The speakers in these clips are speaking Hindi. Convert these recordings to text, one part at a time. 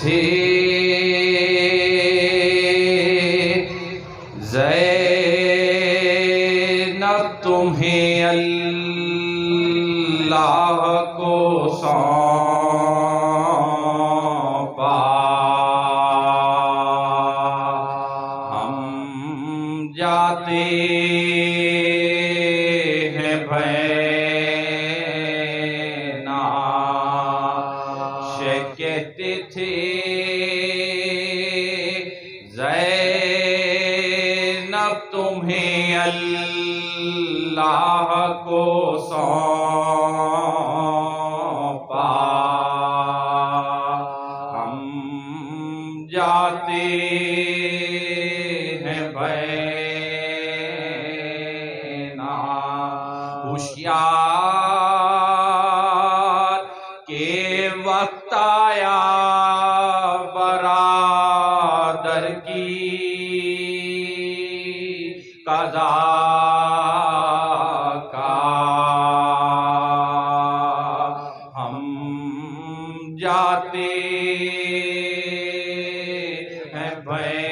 थे ज़ैनब तुम्हें अल्लाह को सौंपा, हम जाते हैं भैना। शेख कहते थे ज़ैनब तुम्हें अल्लाह को सौंपा, हम जाते हैं भैना। होशियार के वक्त आया बरादर की कज़ा का, हम जाते हैं भैना।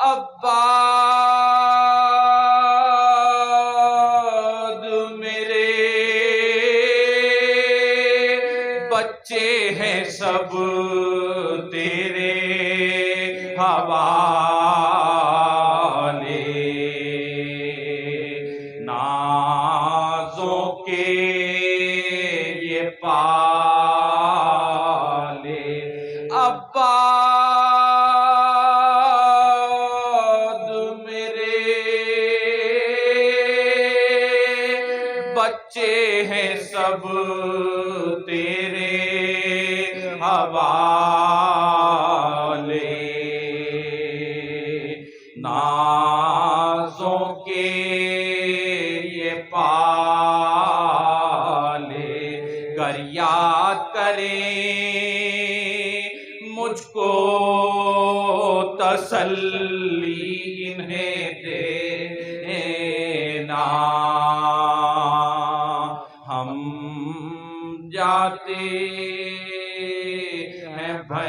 अब्बाद मेरे बच्चे हैं सब तेरे हवाले, नाज़ों के ये पाले। अब्बाद मेरे बच्चे हैं सब तेरे हवाले, नाज़ों के ये पाले। कर याद करें मुझको तसल्ली इन्हें देना, हम जाते हैं भैना।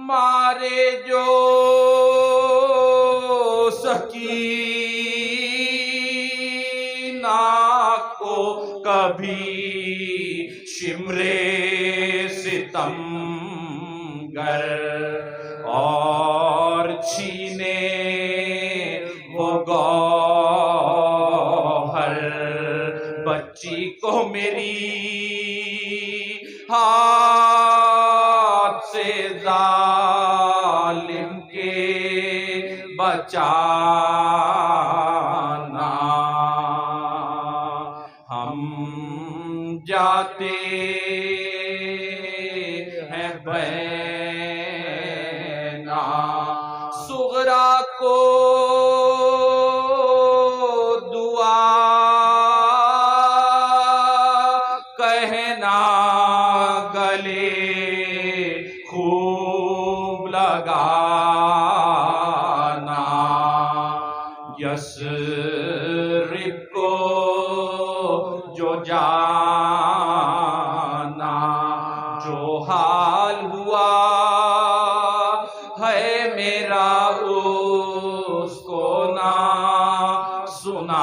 मारे जो सकीना को कभी शिमरे सितमगर, और छीने वो गौहर बच्ची को मेरी हाथ से जालिम के बचाना, हम जाते हैं भैना। सुगरा को दुआ कहना गले खूब लगाना, यस्रिब को जो जाना, जो हाल हुआ है मेरा उसको ना सुनाना,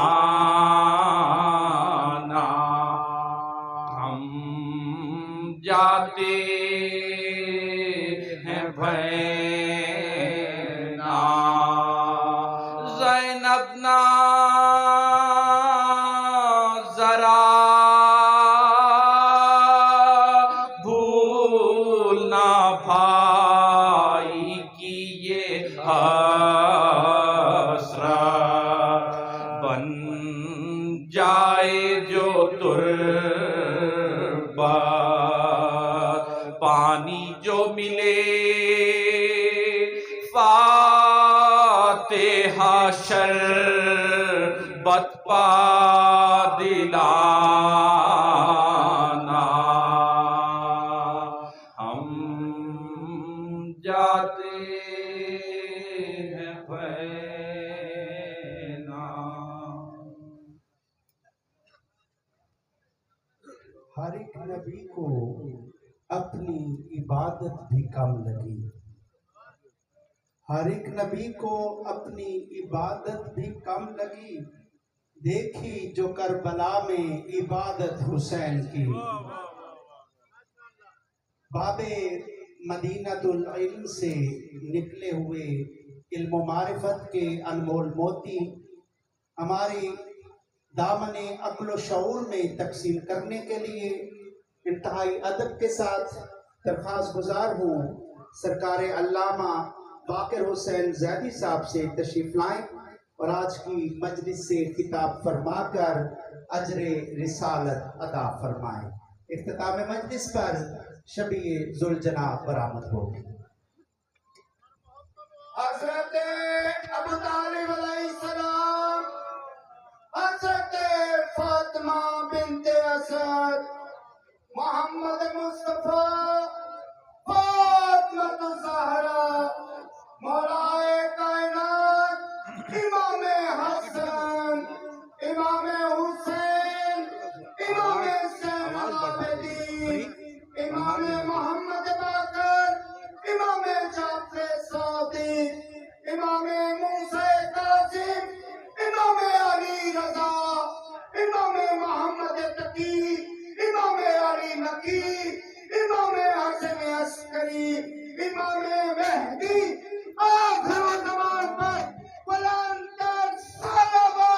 हम जाते हैं भैना। ज़ैनब ना जरा भूलना भाई की ये हसरत, बन जाए जो तुर्बत। पानी जो मिले फातिहा शरबत पा दिलाना, हम जाते हैं भैना। हर एक नबी को अपनी इबादत भी कम लगी। हर एक नबी को अपनी इबादत भी कम लगी। देखी जो करबला में इबादत हुसैन की। बाबे मदीनतुल इल्म से निकले हुए इल्म मारिफत के अनमोल मोती हमारी दामने अक्ल शऊर में तकसीम करने के लिए इंतहाई अदब के साथ दरख्वास्त गुजार हूँ सरकार अल्लामा बाकर हुसैन ज़ैदी साहब से तशरीफ लाएं और आज की मजलिस से खिताब फरमाकर अजरे रिसालत अदा फरमाएं। इख्तिताम मजलिस पर शबी जुलजना बरामद होगी। हज़रत अबू तालिब अलैहिस्सलाम, हज़रत फातिमा बिन्ते असद, मोहम्मद मुस्तफा, फातिमा ज़हरा, मौलाए कायनात, इमाम हसन, इमाम हुसैन, इमाम ज़ैनुल आबिदीन, इमाम मोहम्मद बाकर, इमाम जाफर सादिक, इमाम मूसा कासिम, इमाम अली रजा, इमाम मोहम्मद तकी, इमाम अली नकी, इमाम हसन अस्करी, इमाम मेहदी आखिर ज़मान पर बुलंद तर सलावत।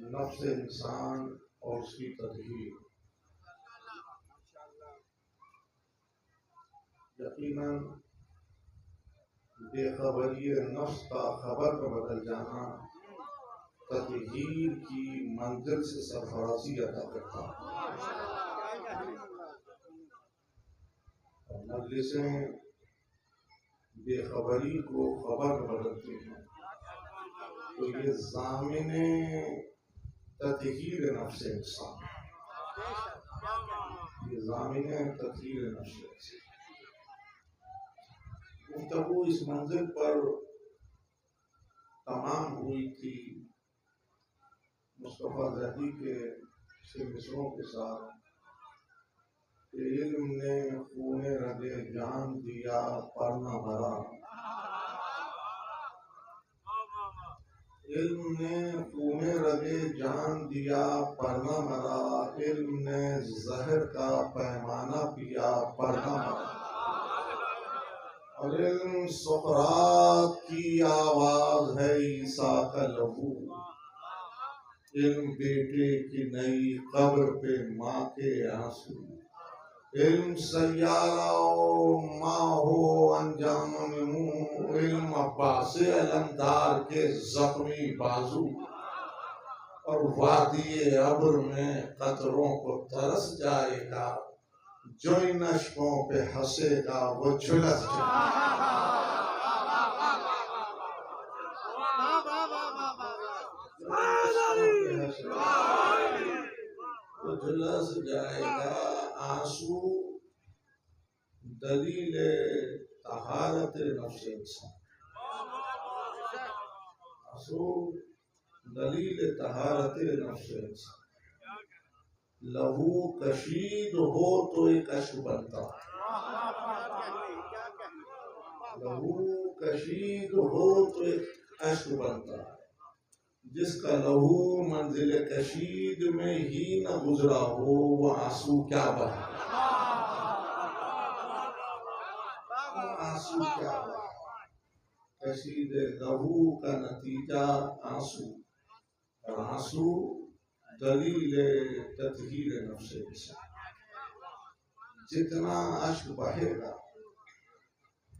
नफ्स इंसान और उसकी तदहीर। यकीनन बेखबरी नफ्स का खबर में बदल जाना तदहीर की मंजिल से सरफराजी अदा करता है। और मजलिसें बेखबरी को खबर में बदलती हैं, तो ये ज़ामिने तदहीर नफ्स इंसान, ये ज़ामिने तदहीर नफ्स इंसान। गुफ्तगू इस मंजिल पर तमाम हुई थी मुस्तफ़ा ज़हदी के से मिसरों के साथ। इल्म ने खूने रगे जान दिया पर न मरा, इल्म ने खूने रगे जान दिया पर न मरा, इल्म ने जहर का पैमाना पिया पर न मरा। और इल्म सुकरात की आवाज है ईसा का लहू, इल्म बेटे की नई कब्र पे माँ के आंसू, इल्म सैयारा माँ हो अंजाम में मुँह, इल्म अब्बास अलमदार के जख्मी बाजू। और वादी अब्र में कतरों को तरस जाएगा, जो इन अश्कों पे हंसेगा वो झुलस जाएगा, वो झुलस जाएगा। आंसू दलील तहारत नफ्स इंसान, आंसू दलील तहारत नफ्स इंसान। लहू कशीद हो तो एक अश्क बनता, लहू कशीद हो तो एक अश्क बनता। जिसका लहू मंजिल कशीद में ही न गुजरा हो, वो आंसू क्या बहा, आंसू क्या बहा। कशीद लहू का नतीजा आंसू, और आंसू दलील तत्हीर नफ्स इंसान। जितना अश्क बहेगा,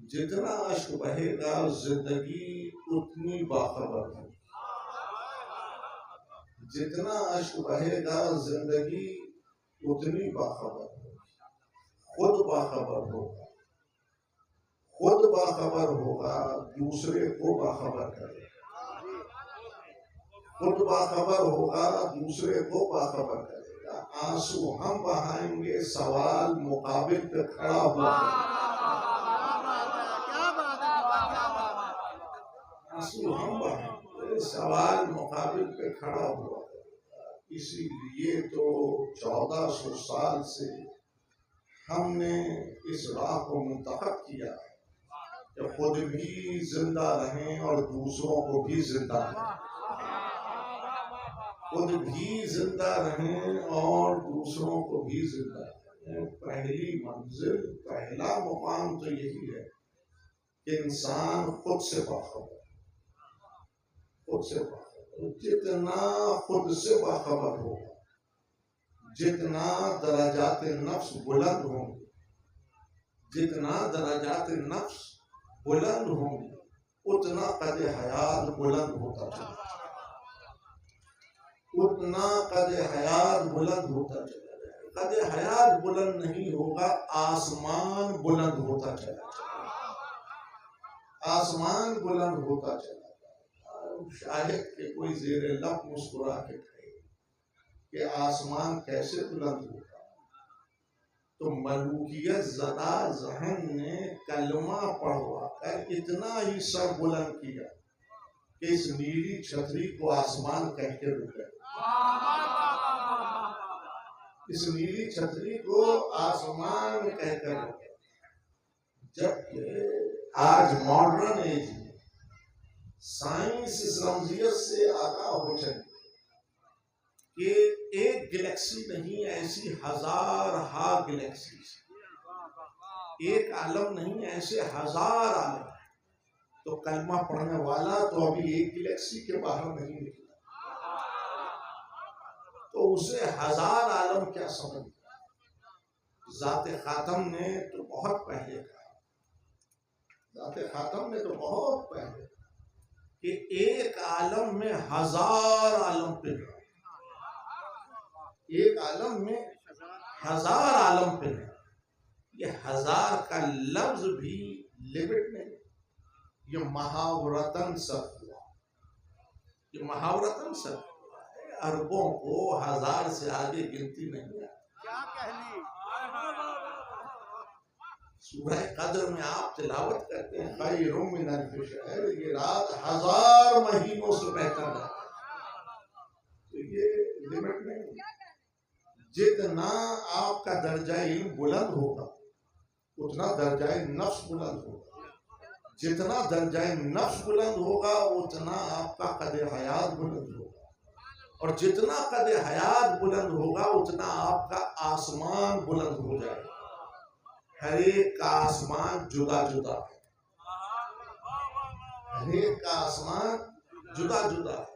जितना अश्क बहेगा जिंदगी उतनी बाखबर है, जितना अश्क बहेगा जिंदगी उतनी बाखबर होगी। खुद बाखबर होगा, खुद बाखबर होगा, दूसरे को बाखबर करेगा, खुद बाखबर होगा, दूसरे को बाखबर करेगा। आंसू हम बहाएंगे, सवाल मुकाबिल पे खड़ा हुआ है, आंसू हम बहाएंगे, सवाल मुकाबिल पे खड़ा हुआ है। इसीलिए तो 1400 साल से हमने इस राह को मुंतखब किया कि खुद भी जिंदा रहें और दूसरों को भी जिंदा रहें, खुद भी जिंदा रहें और दूसरों को भी जिंदा रहें। पहली मंजिल, पहला मुकाम तो यही है कि इंसान खुद से बाखबर, खुद से बाखबर। जितना खुद से बाखबर होगा, जितना दराजात नफ्स बुलंद होंगे, जितना दराजात नफ्स बुलंद होंगे, उतना कद हयात बुलंद होता चला, उतना कद हयात बुलंद होता चला जाएगा। कद हयात बुलंद नहीं होगा, आसमान बुलंद होता चला जाएगा, आसमान बुलंद होता चला। शायद के कोई ज़ेरे लब मुस्कुरा के कहे कि आसमान कैसे बुलंद होगा, तो मलूकियत ज़दा ज़हन ने कलमा पढ़वा कर इतना ही सर बुलंद किया कि इस नीली छतरी को आसमान कह के रुक गए, इस नीली छतरी को आसमान कहकर रुक गए। जबकि आज मॉडर्न एज में साइंस इस रमजियत से आगाह हो चली कि एक गैलेक्सी नहीं, ऐसी हजार हा गैलेक्सी, एक आलम नहीं, ऐसे हजार आलम। तो कलमा पढ़ने वाला तो अभी एक गैलेक्सी के बाहर नहीं निकला, तो उसे हजार आलम क्या समझ। जाते खातम ने तो बहुत पहले कहा, जाते खातम ने तो बहुत पहले कि एक आलम में हजार आलम पे, एक आलम में हजार आलम पे है। ये हजार का लफ्ज भी लिमिट नहीं, ये महावरतन सब हुआ, ये महावरतन सब हुआ है। अरबों को हजार से आगे गिनती नहीं है। सूरह कद्र में आप तिलावत करते हैं खैरुम मिन अल्फ शहर, ये रात हजार महीनों से बेहतर है। तो ये लिमिट नहीं, जितना आपका दर्जा इल्म बुलंद होगा उतना दर्जा नफ्स बुलंद होगा, जितना दर्जा नफ्स बुलंद होगा उतना आपका कदर हयात बुलंद होगा, और जितना कदर हयात बुलंद होगा उतना आपका आसमान बुलंद हो जाएगा। हर एक का आसमान जुदा जुदा है, हर एक का आसमान जुदा जुदा है।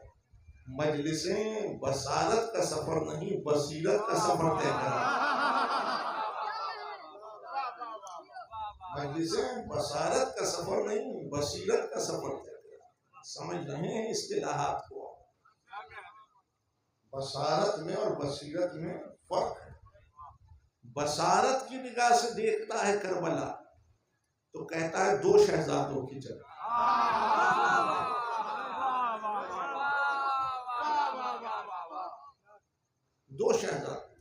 मजलिसें बसारत का सफर नहीं, बसीरत का सफर तय करें। मजलिसें बसारत का सफर नहीं, बसीरत का सफर तय करें। समझ रहे हैं इस्तिलाहात को? बसारत में और बसीरत में फर्क है। बसारत की निगाह से देखता है करबला तो कहता है 2 शहजादों की जगह, दो शहजादों।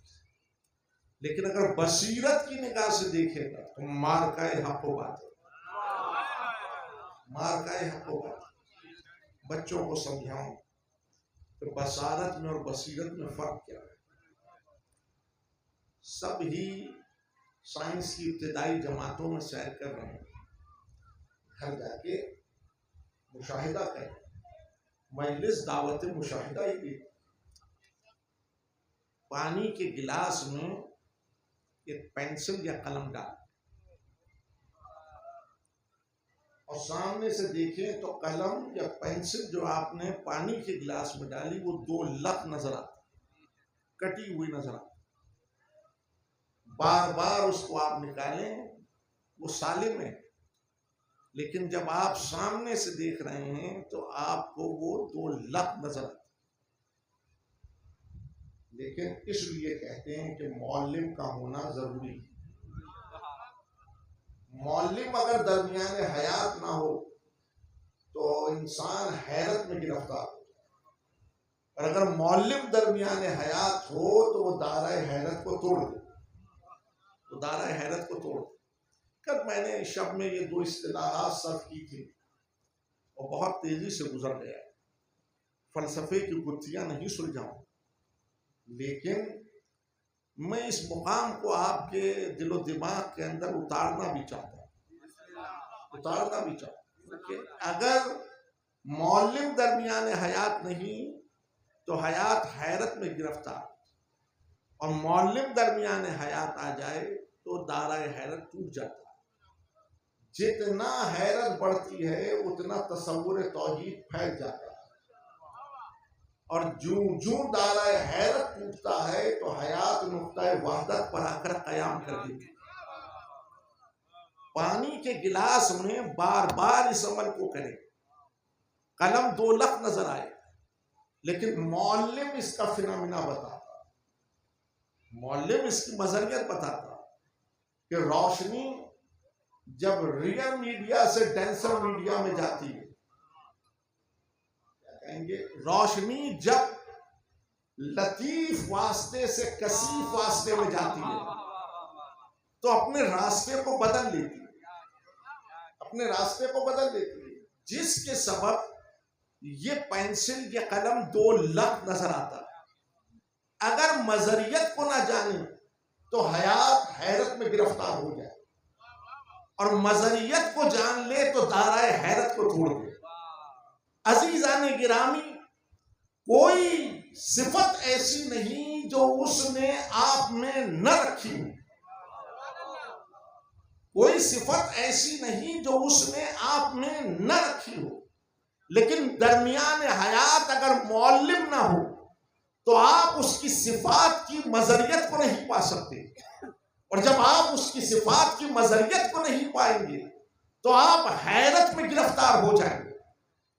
लेकिन अगर बसीरत की निगाह से देखेगा तो मार का हको बात है, मार का हको बात। बच्चों को समझाऊं तो बसारत में और बसीरत में फर्क क्या है। सब ही साइंस की इब्तिदाई जमातों में सैर कर रहे हैं, घर जाके मुशाहिदा करें, मजलिस दावत मुशाहिदा ही दी। पानी के गिलास में एक पेंसिल या कलम डाल और सामने से देखें तो कलम या पेंसिल जो आपने पानी के गिलास में डाली वो 2 लत नजर आती, कटी हुई नजर आती। बार बार उसको आप निकालें वो सालिम है, लेकिन जब आप सामने से देख रहे हैं तो आपको वो 2 लत नजर आती। लेकिन इसलिए कहते हैं कि मौलिम का होना जरूरी है। मौलिम अगर दरमियान हयात ना हो तो इंसान हैरत में गिरफ्तार हो जाए, और अगर मौलिम दरमियान हयात हो तो वो दायरा हैरत को तोड़ दे, तो दायरा हैरत को तोड़ दे। कल मैंने शब में ये 2 इस्तिलाहात सर्फ की थी और बहुत तेजी से गुजर गया। फलसफे की गुत्थियां नहीं सुलझाऊं, लेकिन मैं इस मुकाम को आपके दिलो दिमाग के अंदर उतारना भी चाहता हूं, उतारना भी चाहता हूं कि अगर मौलिम दरमियान हयात नहीं तो हयात हैरत में गिरफ्तार, और मौलिम दरमियान हयात आ जाए तो दायरा हैरत टूट जाता है। जितना हैरत बढ़ती है उतना तसव्वुर तौहीद फैल जाता है, और जूं जूं दायरा हैरत टूटता है तो हयात नुक्ता वहदत पर आकर कयाम कर देती है। पानी के गिलास में बार बार इस अमल को करें, कलम 2 लख नजर आए, लेकिन मौलिम इसका फिनोमिना बताता, मौलिम इसकी मजरियत बताता कि रोशनी जब रियल मीडिया से डेंसर मीडिया में जाती है, क्या कहेंगे, रोशनी जब लतीफ वास्ते से कसीफ वास्ते में जाती है तो अपने रास्ते को बदल लेती है, अपने रास्ते को बदल लेती है, जिसके सबब ये पेंसिल ये कलम 2 लख नजर आता है। अगर मजरियत को ना जाने तो हयात हैरत में गिरफ्तार हो जाए, और मजरियत को जान ले तो दायरा हैरत को तोड़ दे। अजीजान गिरामी, कोई सिफत ऐसी नहीं जो उसने आप में न रखी हो, कोई सिफत ऐसी नहीं जो उसने आप में न रखी हो, लेकिन दरमियान हयात अगर मौलिम ना हो तो आप उसकी सिफात की मजरियत को नहीं पा सकते। और जब आप उसकी सिफात की मजरियत को नहीं पाएंगे तो आप हैरत में गिरफ्तार हो जाएंगे।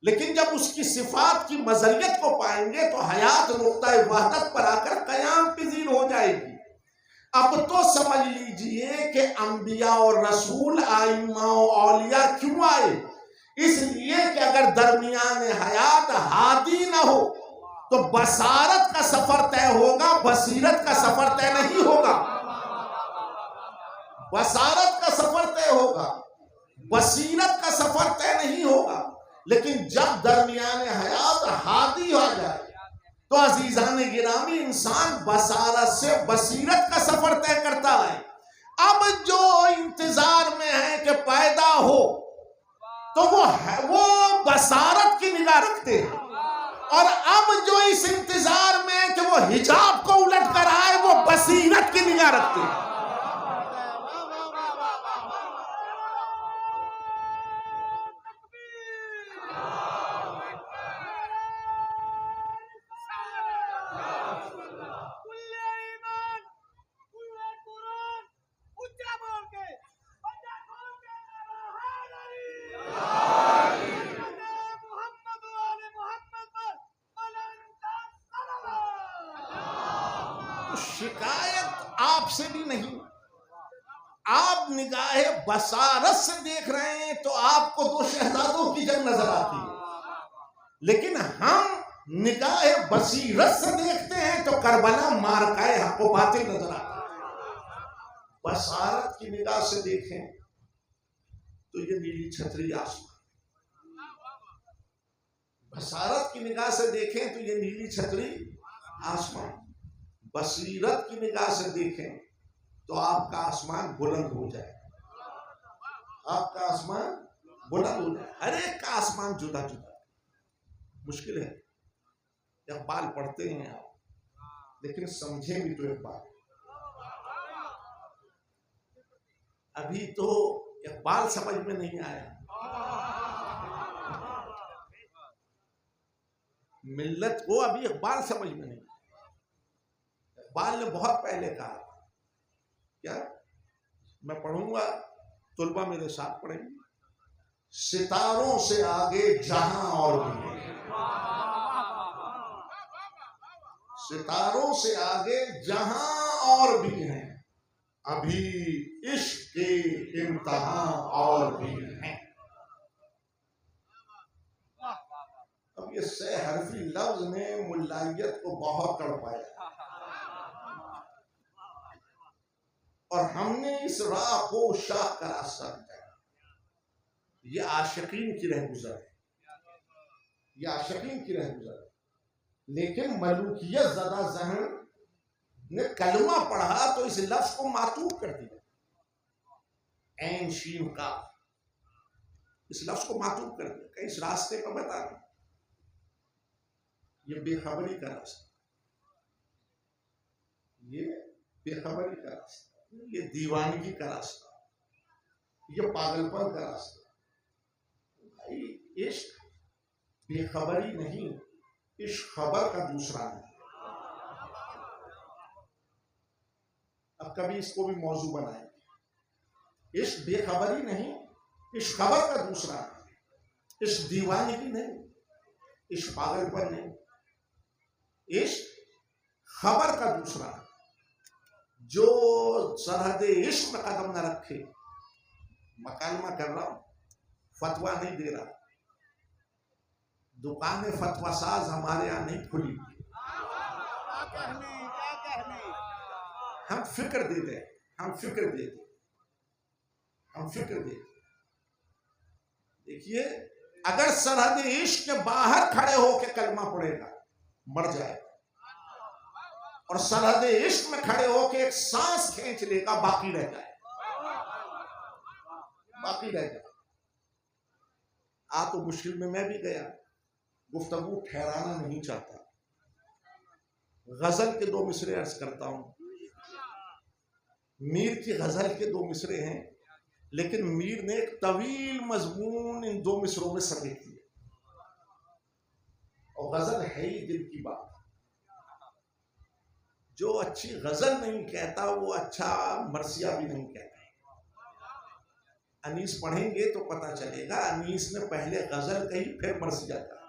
लेकिन जब उसकी सिफात की मजरियत को पाएंगे तो हयात नुक्ता वहदत पर आकर कयाम पजीर हो जाएगी। अब तो समझ लीजिए कि अंबिया और रसूल, आइम्मा और औलिया क्यों आए? इसलिए कि अगर दरमियान हयात हादी ना हो तो बसारत का सफर तय होगा, बसीरत का सफर तय नहीं होगा। बसारत का सफर तय होगा, बसीरत का सफर तय नहीं होगा। लेकिन जब दरमियान हयात हादी हो जाए तो अजीजान गिरामी इंसान बसारत से बसीरत का सफर तय करता है। अब जो इंतजार में है कि पैदा हो तो वो बसारत की निगाह रखते हैं, और अब जो इस इंतजार में है कि वो हिजाब को उलट कर आए वो बसीरत की निगाह रखते हैं। शिकायत आपसे भी नहीं, आप निगाहे बसारत से देख रहे हैं तो आपको दो शहजादों की जंग नजर आती है। लेकिन हम निगाहे बसीरत से देखते हैं तो करबला मारकाए हक व बातिल नजर आता है। बसारत की निगाह से देखें तो ये नीली छतरी आसमान, बसारत की निगाह से देखें तो ये नीली छतरी आसमान, बसीरत की निगाह से देखें तो आपका आसमान बुलंद हो जाए, आपका आसमान बुलंद हो जाए। हर एक का आसमान जुदा जुदा। मुश्किल है, इकबाल पढ़ते हैं आप लेकिन समझें भी तो इकबाल। अभी तो इकबाल समझ में नहीं आया, मिल्लत को अभी इकबाल समझ में नहीं। इकबाल ने बहुत पहले कहा, क्या मैं पढ़ूंगा, तुलबा मेरे साथ पढ़ेंगे। सितारों से आगे जहां और भी है, सितारों से आगे जहां और भी हैं, अभी इश्क के इम्तिहान और भी हैं। अब ये सहरफी लफ्ज ने मुल्लायत को बहुत तड़पाया और हमने इस राह को शाह का रास्ता बताया। ये आशिकीन की रहगुजर है, ये आशिकीन की रहगुजर है। लेकिन मलूकियत ज़दा ज़हन ने कलमा पढ़ा तो इस लफ्ज को मातूब कर दिया, ऐन शीन का, इस लफ्ज को मातूब कर दिया। कहीं इस रास्ते पर बता दें, ये बेखबरी का रास्ता, ये बेखबरी का रास्ता, ये दीवानगी का रास्ता, ये पागलपन का रास्ता। भाई इश्क बेखबरी नहीं, इश्क खबर का दूसरा है। अब कभी इसको भी मौजू बनाएंगे। इश्क बेखबरी नहीं, इश्क खबर का दूसरा है। इश्क दीवानगी नहीं, इश्क पागलपन नहीं, इश्क खबर का दूसरा है। जो सरहद इश्क में कदम न रखे, मकालमा कर रहा हूं, फतवा नहीं दे रहा, दुकानें फतवा साज हमारे यहाँ नहीं खुली। हम फिक्र दे दे, हम फिक्र दे दे, हम फिक्र दे। देखिए, अगर सरहद इश्क के बाहर खड़े होकर कलमा पड़ेगा मर जाएगा, और सरहद इश्क में खड़े होकर एक सांस खींच लेगा बाकी रह जाए, बाकी रह जाए। आ तो मुश्किल में मैं भी गया, गुफ्तगू ठहराना नहीं चाहता। गजल के दो मिसरे अर्ज करता हूं। मीर की गजल के दो मिसरे हैं, लेकिन मीर ने एक तवील मजमून इन दो मिसरों में समेट लिया, और गजल है ही दिल की बात। जो अच्छी गजल नहीं कहता वो अच्छा मरसिया भी नहीं कहता। अनीस पढ़ेंगे तो पता चलेगा, अनीस ने पहले गजल कही फिर मरसिया कहा।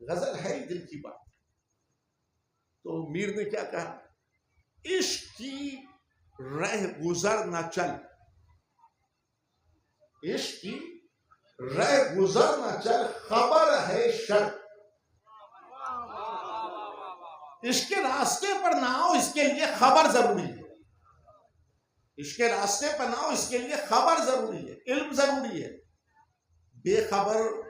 गजल है ही दिल की बात। तो मीर ने क्या कहा, इश्क की रह गुजर न चल, इश्क की रह गुजर न चल, खबर है शर्त। इसके रास्ते पर ना हो, इसके लिए खबर जरूरी है। इसके रास्ते पर ना हो, इसके लिए खबर जरूरी है, इल्म जरूरी है। बेखबर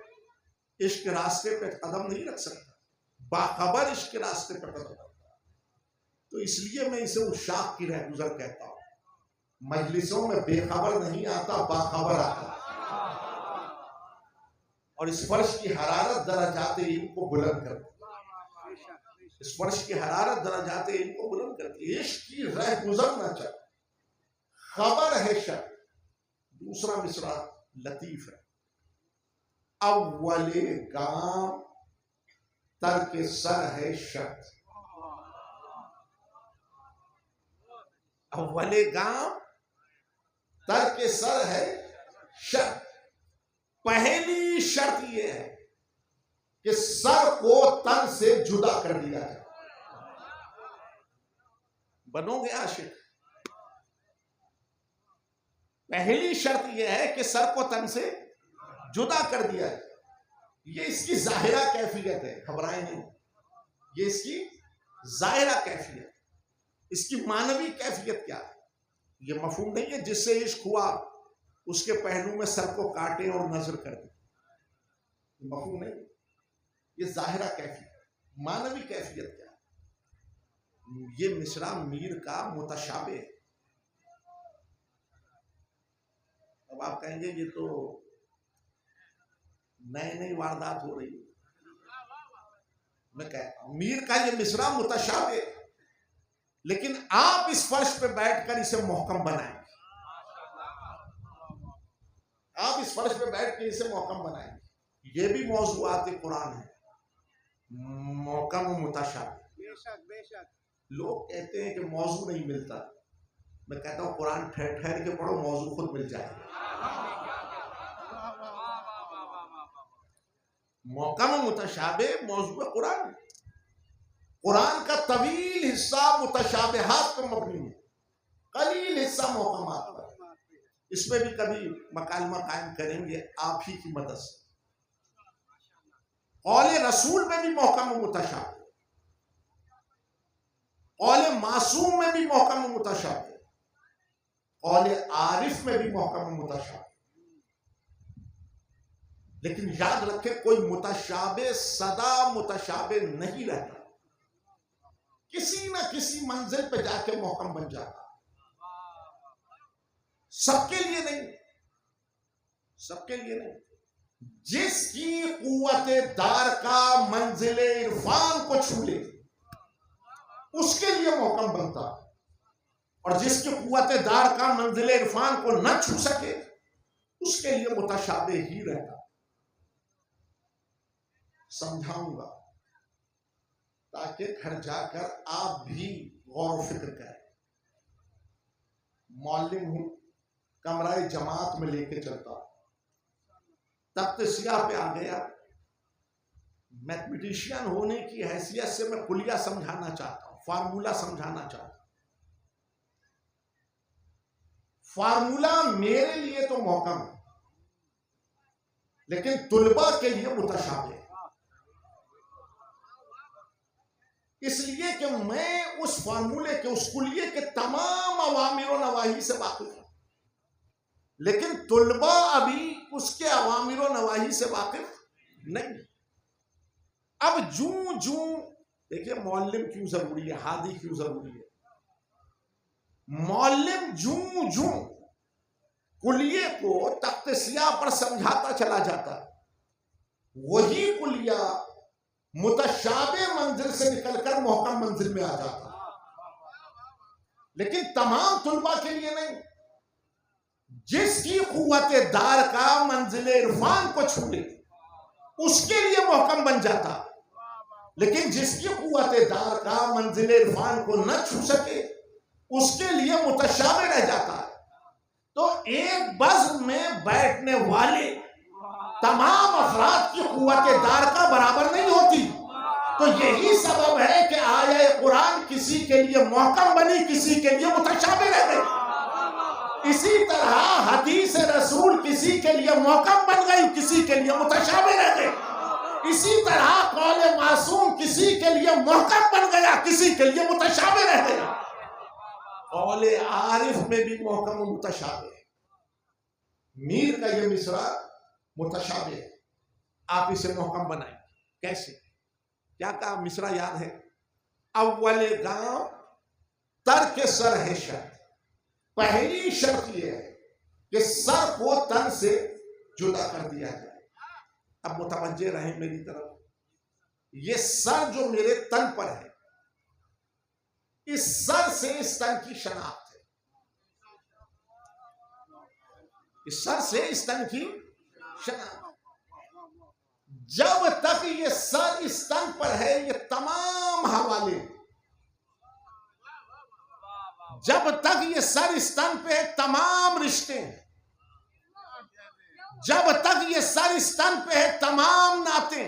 इश्क रास्ते पे कदम नहीं रख सकता, बाखबर इश्क के रास्ते पर कदम रखता। तो इसलिए मैं इसे उशाक की रह गुजर कहता हूं। मजलिसों में बेखबर नहीं आता, बाखबर आता। और इस फर्श की हरारत दरजाते इनको बुलंद करती, इस फर्श की हरारत दरजाते इनको बुलंद करती। इश्क की रह गुजर न चल, खबर है शक। दूसरा मिसरा लतीफ है, अव्वले गाम तरके सर है शक। अव्वले गाम तरके सर है शक। पहली शर्त यह है कि सर को तन से जुदा कर दिया जाए। बनोगे आशिक, पहली शर्त यह है कि सर को तन से जुदा कर दिया जाए। ये इसकी जाहिरा कैफियत है, घबराए नहीं। ये इसकी जाहिरा कैफियत, इसकी मानवी कैफियत क्या है? ये मफहूम नहीं है जिससे इश्क हुआ उसके पहलू में सर को काटे और नजर कर दे, मफहूम नहीं। ये जाहिरा कैफियत, मानवी कैफियत क्या है? ये मिसरा मीर का मुतशाबे। अब आप कहेंगे ये तो नई नई वारदात हो रही है। मैं कहता हूं मीर का ये मिसरा मुतशाबे, लेकिन आप इस फर्श पे बैठकर इसे मोहकम बनाएंगे। आप इस फर्श पे बैठ के इसे मोहकम बनाएंगे। ये भी मौजूआत कुरान है, मोहकम मुतशाबे। बेशक बेशक। लोग कहते हैं कि मौजू नहीं मिलता। मैं कहता हूं कुरान ठहर ठहर के पढ़ो, मौजू खुद मिल जाएगा। मोहकम मुतशाबे मौजू कुरान। कुरान का तवील हिस्सा मुतशाबिहात पर मबनी है, कलील हिस्सा मोहकमात पर। इसमें भी कभी मकालमा कायम करेंगे आप ही की मदद से। कौले रसूल में भी मोहकम मुतशाबे, कौले मासूम में भी मोहकम मुतशाबे, कौले आरिफ में भी मोहकम मुतशाबे। लेकिन याद रखे कोई मुतशाबे सदा मुतशाबे नहीं रहता, किसी ना किसी मंजिल पे जाके मोहकम बन जाता। सबके लिए नहीं, सबके लिए नहीं। जिसकी कुव्वते दार का मंजिले इरफान को छू ले उसके लिए मोहकम बनता, और जिसकी कुव्वते दार का मंजिले इरफान को न छू सके उसके लिए मुतशाबे ही रहता। समझाऊंगा ताकि घर जाकर आप भी गौर फिक्र करें। मौलिम हूं, कमराए जमात में लेके चलता, तख्त सियाह पे आ गया। मैथमेटिशियन होने की हैसियत से मैं कुलिया समझाना चाहता हूं, फार्मूला समझाना चाहता हूं। फार्मूला मेरे लिए तो मोहकम है, लेकिन तुलबा के लिए मुतशाबे। इसलिए कि मैं उस फार्मूले के, उस कुलिये के तमाम अवामिर और नवाही से वाकिफ हूं, लेकिन तुलबा अभी उसके अवामिर और नवाही से वाकिफ नहीं। अब जूं जूं देखिए मौलिम क्यों जरूरी है, हादी क्यों जरूरी है। मौलिम जूं जूं कुलिये को तख्त सियाह पर समझाता चला जाता, वही कुलिया मुतशाबे मंजिल से निकलकर मोहकम मंजिल में आ जाता। लेकिन तमाम तुलबा के लिए नहीं। जिसकी कुव्वते दार का मंजिल इरफान को छू ले उसके लिए मोहकम बन जाता। लेकिन जिसकी कुव्वत दार का मंजिल इरफान को न छू सके उसके लिए मुतशाबे रह जाता है। तो एक बज़्म में बैठने वाले तमाम अफराद की कुव्वत दार का बराबर नहीं होती। तो यही सबब है कि आया कुरान किसी के लिए मोहकम बनी, किसी के लिए मुतशाबे रह गई। इसी तरह हदीस रसूल किसी के लिए मोहकम बन गई, किसी के लिए मुतशाबे रह गई। इसी तरह कौल मासूम किसी के लिए मोहकम बन गया, किसी के लिए मुतशाबे रह गया। कौल आरिफ में भी मोहकम मुतशाबे है। मीर का ये मिसरा मुतशाबे है, आप इसे मोहकम बनाएं। कैसे? क्या कहा? मिसरा याद है? अव्वल गांव तर्क सर है शर्त। पहली शर्त यह है कि सर को तन से जुदा कर दिया जाए। अब मुतवज्जे रहे मेरी तरफ, ये सर जो मेरे तन पर है, इस सर से इस तन की शनाख्त है। इस सर से इस तन की शनाख्त। जब तक ये सर इस तन पर है, ये तमाम हवाले, जब तक ये सर इस तन पे है, तमाम रिश्ते, जब तक ये सर इस तन पे है, तमाम नाते,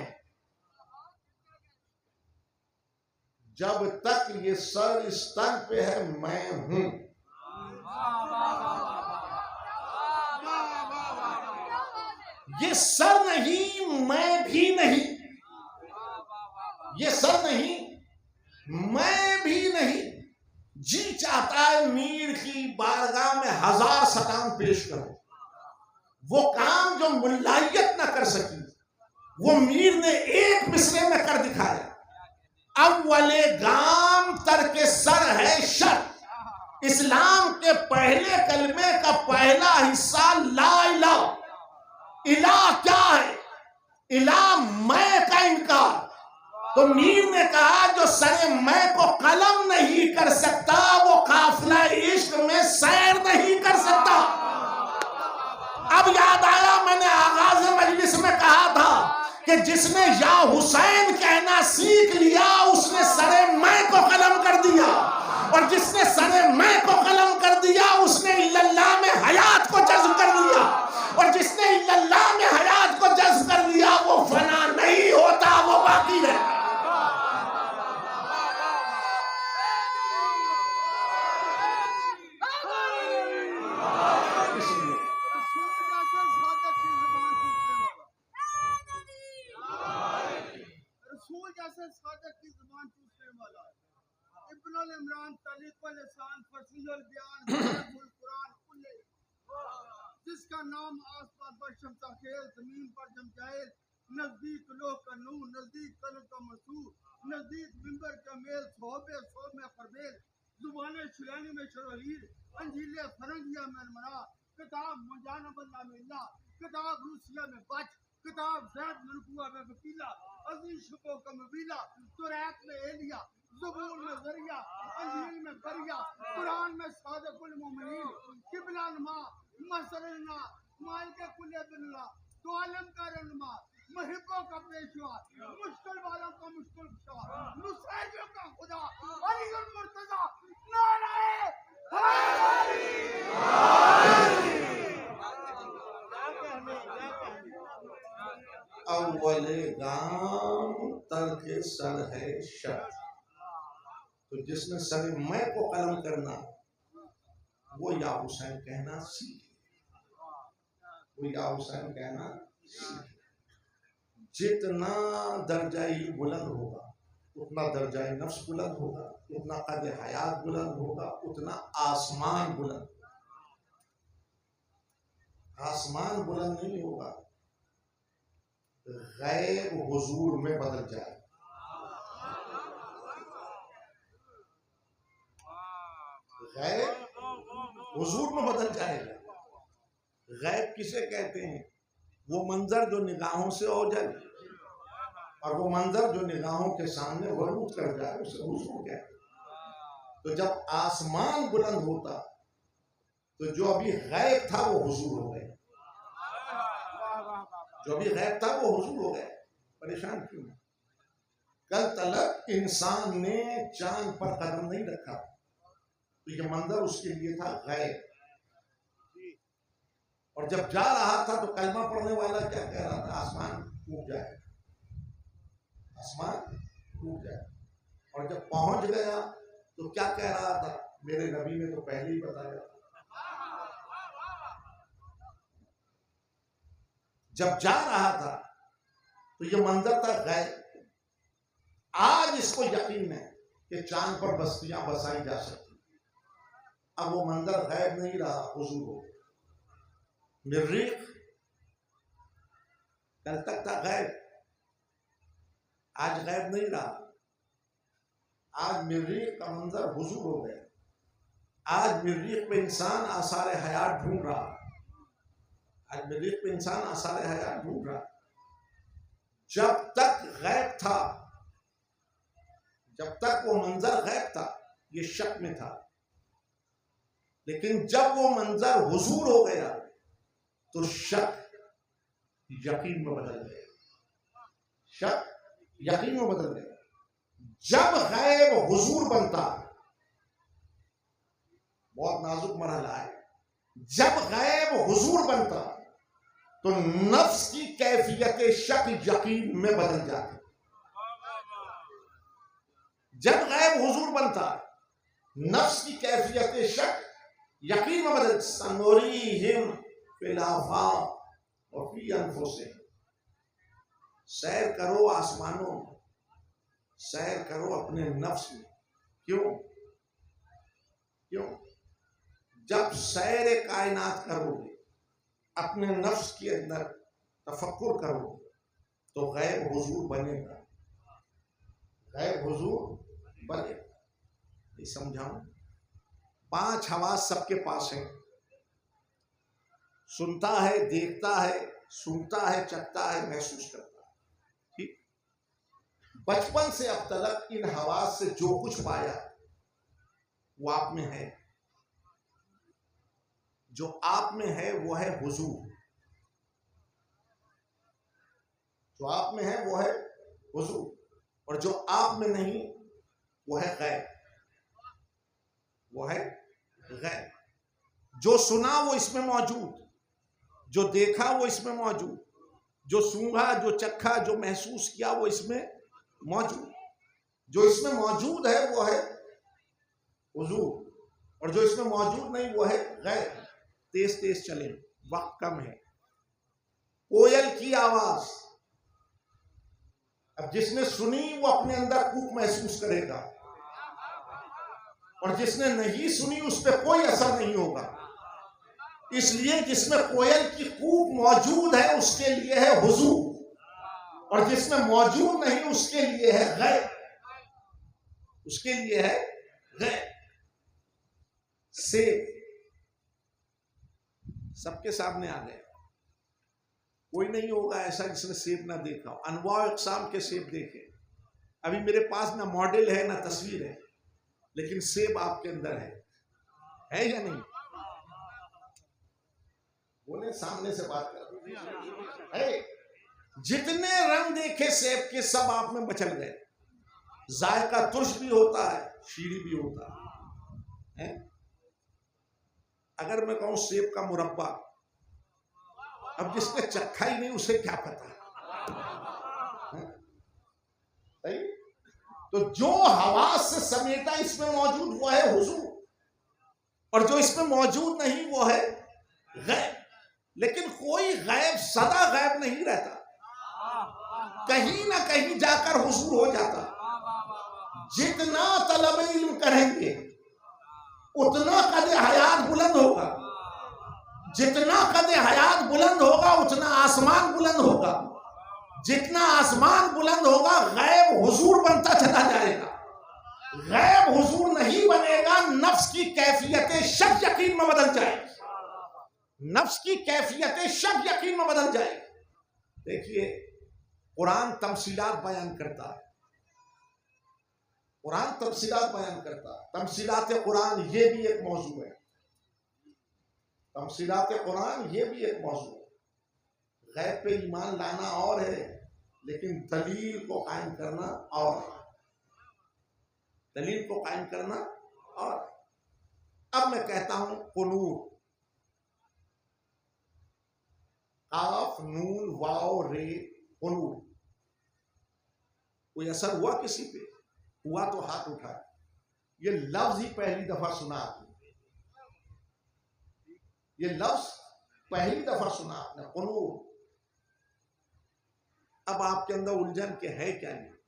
जब तक ये सर इस तन पे है, मैं हूं। ये सर नहीं, मैं भी नहीं। ये सर नहीं, मैं भी नहीं। जी चाहता है मीर की बारगाह में 1000 सलाम पेश करो। वो काम जो मुल्लायत ना कर सकी, वो मीर ने एक मिसरे में कर दिखाया। अव्वले गाम तरके सर है शर। इस्लाम के पहले कलमे का पहला हिस्सा ला इलाह। इलाह क्या है? इलाह मैं का इनकार। तो मीर ने कहा जो सरे मैं को कलम नहीं कर सकता, वो काफिला इश्क में सैर नहीं कर सकता। अब याद आया, मैंने आगाज मजलिस में कहा था कि जिसने या हुसैन कहना सीख लिया, उसने सरे मैं को कलम कर दिया। और जिसने सरे मैं को कलम कर दिया, उसने इल्लल्लाह में हयात को जज्ब कर लिया। और जिसने इल्लल्लाह में हयात को जज्ब कर लिया, वो फना नहीं होता, वो बाकी रहता। जिसका नाम आसमान पर शमता खेल, जमीन पर जम जाए, नजदीक लोह का नूर, नजदीक तन का मसूर, नजदीक मिंबर का मेल, सोबे सोब में खरबेल, जुबाने शुलानी में शरोहीर, अंजीले फरंगिया में मना, किताब मुजाना बंदा मिल्ला, किताब रूसिया में बच, किताब जैद मलकुआ में वकीला, अजीज शुको का मबीला, तुरैत में एलिया, ज़बूर में ज़रिया, अंजील में बरिया, कुरान में सादिकुल मोमिनीन, किबला नुमा, मसलना, मालिक कुल्ले बिल्ला, तो आलम का रहनुमा, महबों का पेशवा, मुश्किल वालों का मुश्किल कुशा, मुसाइबों का खुदा, अली उल मुर्तज़ा, नाराए अव्वले गाम तर्के सर है शर। तो जिसने सर मैं को कलम करना, वो या हुसैन कहना सीखे। वो या हुसैन कहना सीखे। जितना दर्जाई बुलंद होगा, उतना दर्जाई नफ्स बुलंद होगा, उतना कद हयात बुलंद होगा, उतना आसमान बुलंद। आसमान बुलंद नहीं होगा, गैब हुजूर में बदल जाए। गैब हुजूर में बदल जाएगा। गैब किसे कहते हैं? वो मंजर जो निगाहों से ओझल, और वो मंजर जो निगाहों के सामने वरूद कर जाए, उसे हुजूर कहते हैं। तो जब आसमान बुलंद होता, तो जो अभी गैब था वो हुजूर हो गए। जो अभी गैब था वो हुजूर हो गए। परेशान क्यों? कल तलक इंसान ने चांद पर कदम नहीं रखा, तो ये मंजर उसके लिए था गैब। और जब जा रहा था तो कलमा पढ़ने वाला क्या कह रहा था? आसमान टूट जाए, आसमान टूट जाए। और जब पहुंच गया तो क्या कह रहा था? मेरे नबी ने तो पहले ही बताया। जब जा रहा था तो ये मंजर था गैब। आज इसको यकीन है कि चांद पर बस्तियां बसाई जा सकती। अब वो मंजर गैब नहीं रहा, हुजूर हो। मरीख कल तक था गैब, आज गैब नहीं रहा। आज मरीख का मंजर हुजूर हो गया। आज मरीख पे इंसान आसार हयात ढूंढ रहा। आज मरीख पे इंसान आसार हयात ढूंढ रहा। जब तक गैब था, जब तक वो मंजर गैब था, ये शक में था। लेकिन जब वो मंजर हुजूर हो गया तो शक यकीन में बदल गया। शक यकीन में बदल गया। जब गैब हुजूर बनता, बहुत नाजुक मरहला है, जब गैब हुजूर बनता तो नफ्स की कैफियत शक यकीन में बदल जाती। जब गैब हुजूर बनता, नफ्स की कैफियत शक यकीन में बदल। सनुरीहिम फिल आफाक व फी अनफुसिहिम। सैर करो आसमानों में, सैर करो अपने नफ्स में। क्यों? क्यों? जब सैर कायनात करोगे, अपने नफ्स के अंदर तफक्कुर करोगे, तो गैब हुजूर बनेगा। गैब हुजूर बनेगा। ये समझाऊं? 5 हवास सबके पास है। सुनता है, देखता है, सूंघता है, चखता है, महसूस करता है। ठीक? बचपन से अब तक इन हवास से जो कुछ पाया वो आप में है। जो आप में है वो है हुजूर। जो आप में है वो है हुजूर। और जो आप में नहीं वो है गैब। वो है गैब। जो सुना वो इसमें मौजूद, जो देखा वो इसमें मौजूद, जो सूंघा, जो चखा, जो महसूस किया वो इसमें मौजूद। जो इसमें मौजूद है वो है हुजूर, और जो इसमें मौजूद नहीं वो है गैब। तेज तेज चले, वक्त कम है। कोयल की आवाज, अब जिसने सुनी वो अपने अंदर कूक महसूस करेगा, और जिसने नहीं सुनी उस पर कोई असर नहीं होगा। इसलिए जिसमें कोयल की कूक मौजूद है उसके लिए है हुजूर, और जिसमें मौजूद नहीं उसके लिए है गैब। उसके लिए है गैब। सेब सबके सामने आ गया। कोई नहीं होगा ऐसा जिसने सेब ना देखा हो। अनवाउ अक़साम के सेब देखे। अभी मेरे पास ना मॉडल है ना तस्वीर है, लेकिन सेब आपके अंदर है या नहीं? बोले, सामने से बात कर। है। जितने रंग देखे सेब के सब आप में मचल गए। जायका तुर्श भी होता है, शीरी भी होता है। अगर मैं कहूं सेब का मुरब्बा, अब जिसने चखा ही नहीं उसे क्या पता? तो जो हवास से समेटा इसमें मौजूद वो है हुजूर, और जो इसमें मौजूद नहीं वो है गैब। लेकिन कोई गैब सदा गैब नहीं रहता, कहीं ना कहीं जाकर हुजूर हो जाता। जितना तलब इल्म करेंगे उतना कदे हयात बुलंद होगा। जितना कदे हयात बुलंद होगा उतना आसमान बुलंद होगा। जितना आसमान बुलंद होगा गैब हुजूर बनता चला जाएगा। गैब हुजूर नहीं बनेगा, नफ्स की कैफियत शक यकीन में बदल जाएगी। नफ्स की कैफियत शक यकीन में बदल जाएगी। देखिए, कुरान तमसीलात बयान करता है। कुरान तमसीलात बयान करता है। तमसीलात कुरान ये भी एक मौजू है। तमसीलात कुरान ये भी एक मौजू है। गैब पे ईमान लाना और है, लेकिन दलील को कायम करना और दलील को कायम करना और अब मैं कहता हूं कुनूर, काफ नून वाव रे कुनूर, कोई असर हुआ किसी पे? हुआ तो हाथ उठाए। ये लफ्ज ही पहली दफा सुना आपने, ये लफ्ज पहली दफा सुना आपने, कुनूर। अब आपके अंदर उलझन के है क्या? नहीं,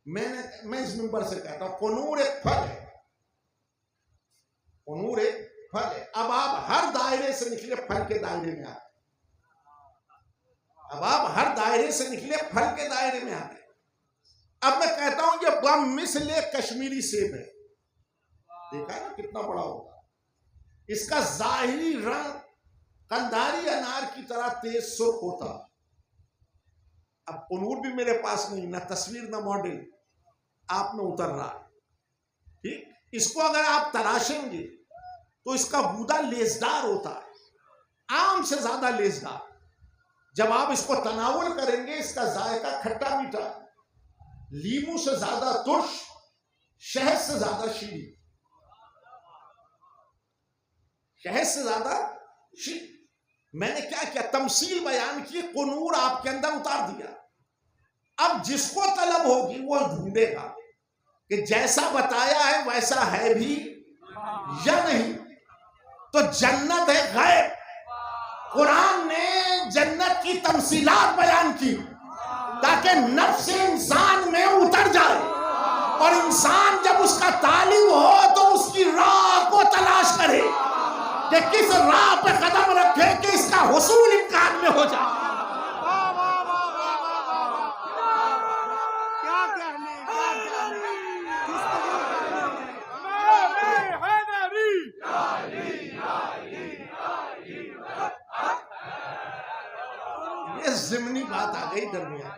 मैं इस मिंबर से कहता हूं कुनूर एक फल है, कुनूर एक फल है। अब आप हर दायरे से निकले फल के दायरे में आते, अब आप हर दायरे से निकले फल के दायरे में आते। अब मैं कहता हूं ये बम मिसले कश्मीरी सेब है, देखा है ना कितना बड़ा होगा, इसका जाहिरी रंग कंधारी अनार की तरह तेज सुर्ख होता। अब कुनूर भी मेरे पास नहीं, ना तस्वीर ना मॉडल, आप में उतर रहा है, ठीक। इसको अगर आप तराशेंगे तो इसका गूदा लेसदार होता है, आम से ज्यादा लेसदार। जब आप इसको तनावुल करेंगे इसका जायका खट्टा मीठा, लीमू से ज्यादा तुर्श, शहद से ज्यादा शीरी, शहद से ज्यादा शीरी। मैंने क्या किया, तमसील बयान की, कुनूर आपके अंदर उतार दिया। अब जिसको तलब होगी वो ढूंढेगा कि जैसा बताया है वैसा है भी या नहीं। तो जन्नत है गैब, कुरान ने जन्नत की तमसीलात बयान की ताकि नफ्स इंसान में उतर जाए, और इंसान जब उसका तालिब हो तो उसकी राह को तलाश करे कि किस राह पे कदम रखे कि इसका हुसूल इम्कान में हो जाए। ये ज़िमनी बात आ गई दरमियान,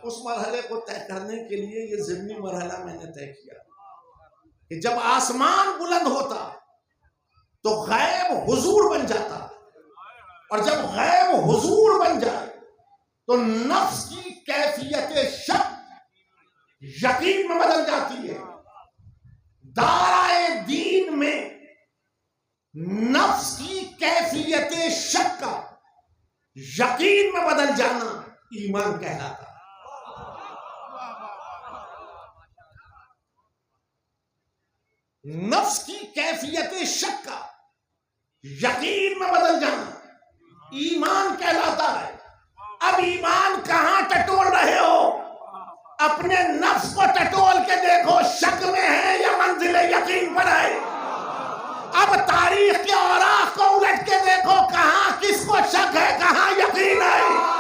उस मरहले को तय करने के लिए ये ज़िमनी मरहला मैंने तय किया कि जब आसमान बुलंद होता तो गैब हुजूर बन जाता, और जब गैब हुजूर बन जाए तो नफ्स की कैफियत शक यकीन में बदल जाती है। दाराए दीन में नफ्स की कैफियत शक का यकीन में बदल जाना ईमान कहलाता। नफ्स की कैफियत शक का यकीन में बदल जाना ईमान कहलाता है। अब ईमान कहां टटोल रहे हो? अपने नफ्स को टटोल के देखो, शक में है या मंजिले यकीन पर है। अब तारीख के औराख को उलट के देखो, कहां किसको शक है कहां यकीन है।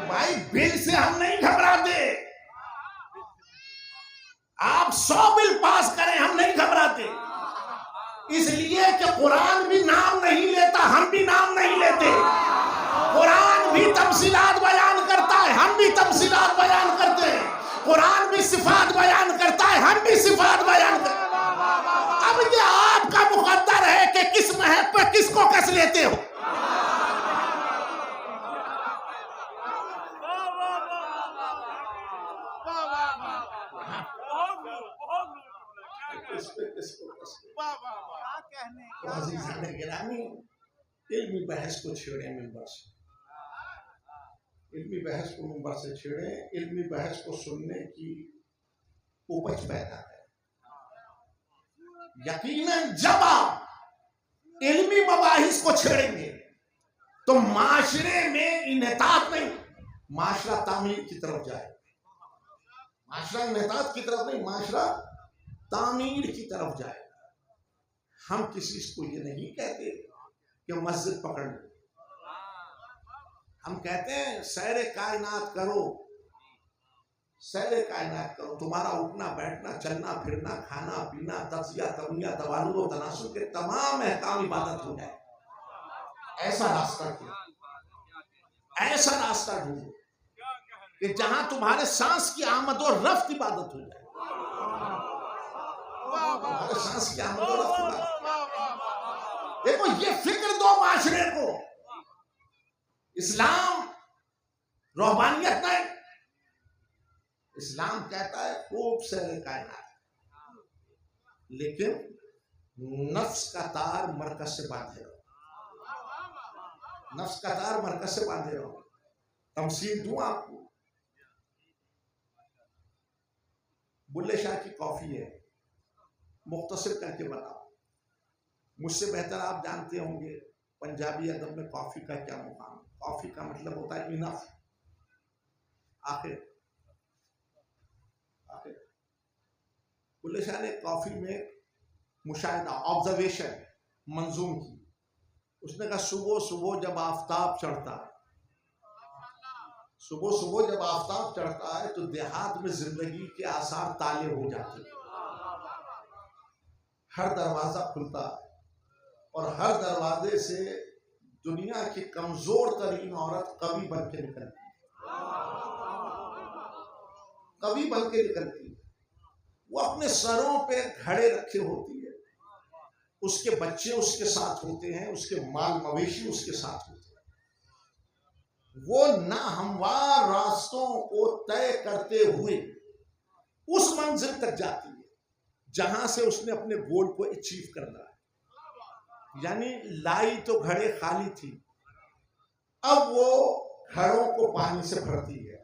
भाई बिल से हम नहीं घबराते, आप 100 बिल पास करें हम नहीं घबराते, इसलिए कि कुरान भी नाम नहीं लेता, हम भी नाम नहीं लेते। कुरान भी तफसीलात बयान करता है, हम भी तफसीलात बयान करते हैं। कुरान भी सिफात बयान करता है, हम भी सिफात बयान करते हैं। अब ये आपका मुकद्दर है कि किस महक पे किसको कस लेते हो। इल्मी बहस को छेड़े मिंबर से, इल्मी बहस को मिंबर से छेड़े, इल्मी बहस को सुनने की उपज पैदा है। यकीनन जब आप इल्मी मबाहिस को छेड़ेंगे तो माशरे में इन्हतात नहीं, माशरा तामीर की तरफ जाए। माशरा इन्हतात की तरफ नहीं, माशरा तामीर की तरफ जाए। हम किसी को ये नहीं कहते कि मस्जिद पकड़ लो, हम कहते हैं सैर कायनात करो, सैर कायनात करो, तुम्हारा उठना बैठना चलना फिरना खाना पीना तजिया तमिया तवालुद और तनासुब के तमाम अहकाम इबादत हो जाए। ऐसा रास्ता ढूंढो, ऐसा रास्ता ढूंढो कि जहां तुम्हारे सांस की आमद और रफ्त इबादत हो जाए। तुम्हारे सांस की आमद और रफ्त इबादत। देखो ये फिक्र दो माशरे को। इस्लाम रूहानियत नहीं, इस्लाम कहता है खूब सैर कायनात, लेकिन नफ्स का तार मरकज से बांधे रहो, नफ्स का तार मरकज से बांधे रहो। तमसील दूं आपको, बुल्ले शाह की कॉफी है, मुख्तसर करके बताओ। मुझसे बेहतर आप जानते होंगे पंजाबी अदब में कॉफी का क्या मुकाम। कॉफी का मतलब होता है इनफ, आखिर। बुल्ले शाह ने कॉफी में मुशाहिदा ऑब्जर्वेशन मंजूम की। उसने कहा सुबह सुबह जब आफताब चढ़ता है, सुबह सुबह जब आफताब चढ़ता है तो देहात में जिंदगी के आसार ताले हो जाते हैं। हर दरवाजा खुलता है और हर दरवाजे से दुनिया की कमजोर तरीन औरत कवि बन के निकलती है, कवि बन के निकलती है। वो अपने सरों पे घड़े रखे होती है, उसके बच्चे उसके साथ होते हैं, उसके माल मवेशी उसके साथ होते हैं। वो नाहमवार रास्तों को तय करते हुए उस मंजिल तक जाती है जहां से उसने अपने गोल को अचीव करना है। यानी लाई तो घड़े खाली थी, अब वो घड़ों को पानी से भरती है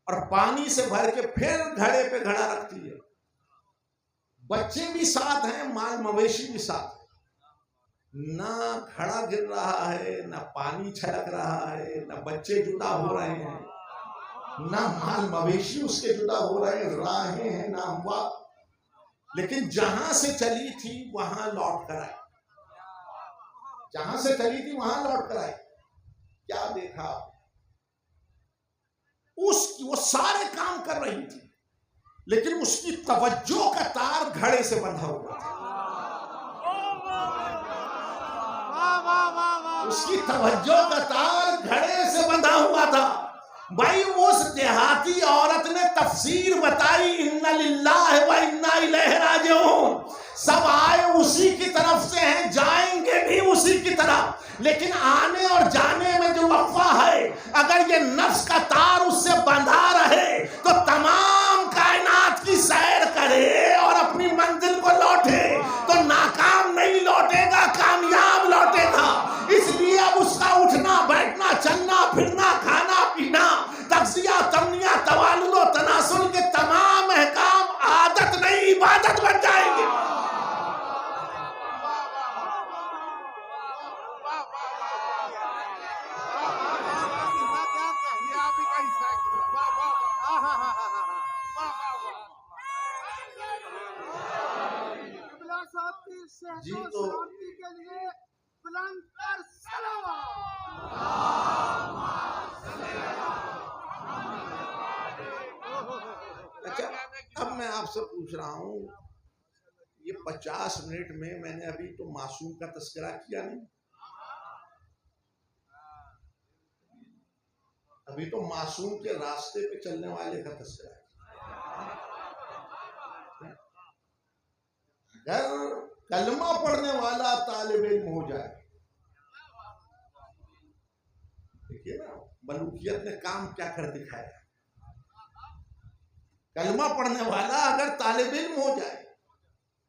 और पानी से भर के फिर घड़े पे घड़ा रखती है। बच्चे भी साथ हैं, माल मवेशी भी साथ है। ना घड़ा गिर रहा है, ना पानी छलक रहा है, ना बच्चे जुदा हो रहे हैं, ना माल मवेशी उसके जुदा हो रहे हैं, राहें हैं ना हमवा। लेकिन जहां से चली थी वहां लौट कर आई, जहां से चली थी वहां लौट कर आई। क्या देखा? उसकी वो सारे काम कर रही थी, लेकिन उसकी तवज्जो का तार घड़े से बंधा हुआ था। उसकी तवज्जो का तार घड़े से बंधा हुआ था। भाई उस देहाती औरत ने तफसीर बताई, इन्ना लिल्लाहि व इन्ना इलैहि राजिऊन। सब आए उसी की तरफ से हैं, जाएंगे भी उसी की तरफ। लेकिन आने और जाने में जो वक्फा है, अगर ये नफ्स का तार उससे बंधा रहे तो तमाम कायनात की सैर करे और अपनी मंजिल को लौटे तो नाकाम नहीं लौटेगा, कामयाब लौटेगा। इसलिए अब उसका उठना बैठना चलना फिरना खाना पीना तजिया तमनिया तवालुद और तनासुल के तमाम अहकाम आदत नहीं इबादत बन जाएंगे। जी तो के लिए बुलंद कर सलावत। अच्छा, अब मैं आपसे पूछ रहा हूं, ये 50 मिनट में मैंने अभी तो मासूम का तस्करा किया नहीं, अभी तो मासूम के रास्ते पे चलने वाले का तस्करा। अगर कलमा पढ़ने वाला तालिब इल्म हो जाए, देखिए ना मलूकियत ने काम क्या कर दिखाया। कलमा पढ़ने वाला अगर तालिब इल्म हो जाए